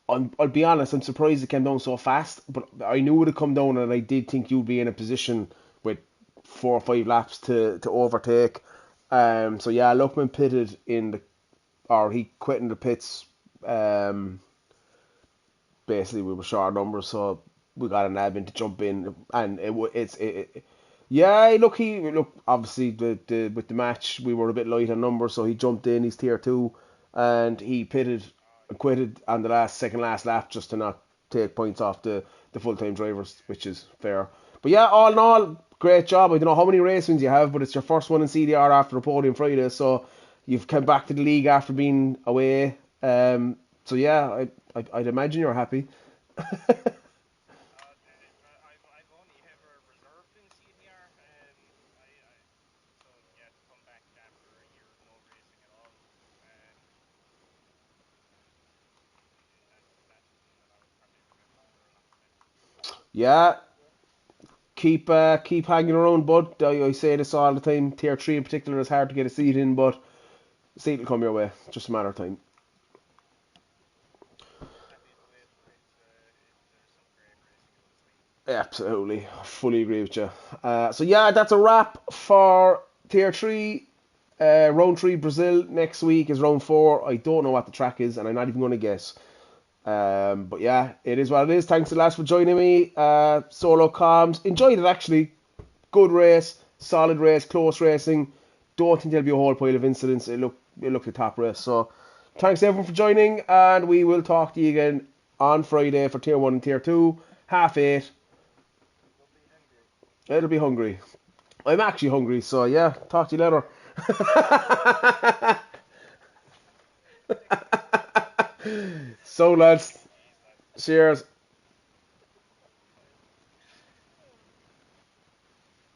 I'll be honest, I'm surprised it came down so fast, but I knew it would come down, and I did think you'd be in a position with 4 or 5 laps to overtake. So yeah, Luckman pitted in the, or he quit in the pits. Um, Basically we were short numbers, so we got an admin to jump in, and yeah. Look, obviously the with the match we were a bit light on numbers, so he jumped in. He's tier two, and he pitted and quitted on the second last lap just to not take points off the full time drivers, which is fair. But yeah, all in all, great job. I don't know how many race wins you have, but it's your first one in CDR after the podium Friday, so you've come back to the league after being away. So yeah, I'd imagine you're happy. Yeah, keep hanging around, bud. I say this all the time. Tier three in particular is hard to get a seat in, but the seat will come your way. Just a matter of time. Absolutely, fully agree with you. So yeah, that's a wrap for tier three. Round three Brazil next week is round four. I don't know what the track is, and I'm not even going to guess. But yeah, it is what it is. Thanks a lot for joining me. Solo comms. Enjoyed it actually. Good race, solid race, close racing. Don't think there'll be a whole pile of incidents. It looked a top race. So thanks everyone for joining, and we will talk to you again on Friday for tier one and tier two. 8:30. It'll be hungry. I'm actually hungry, so yeah, talk to you later. So lads, cheers.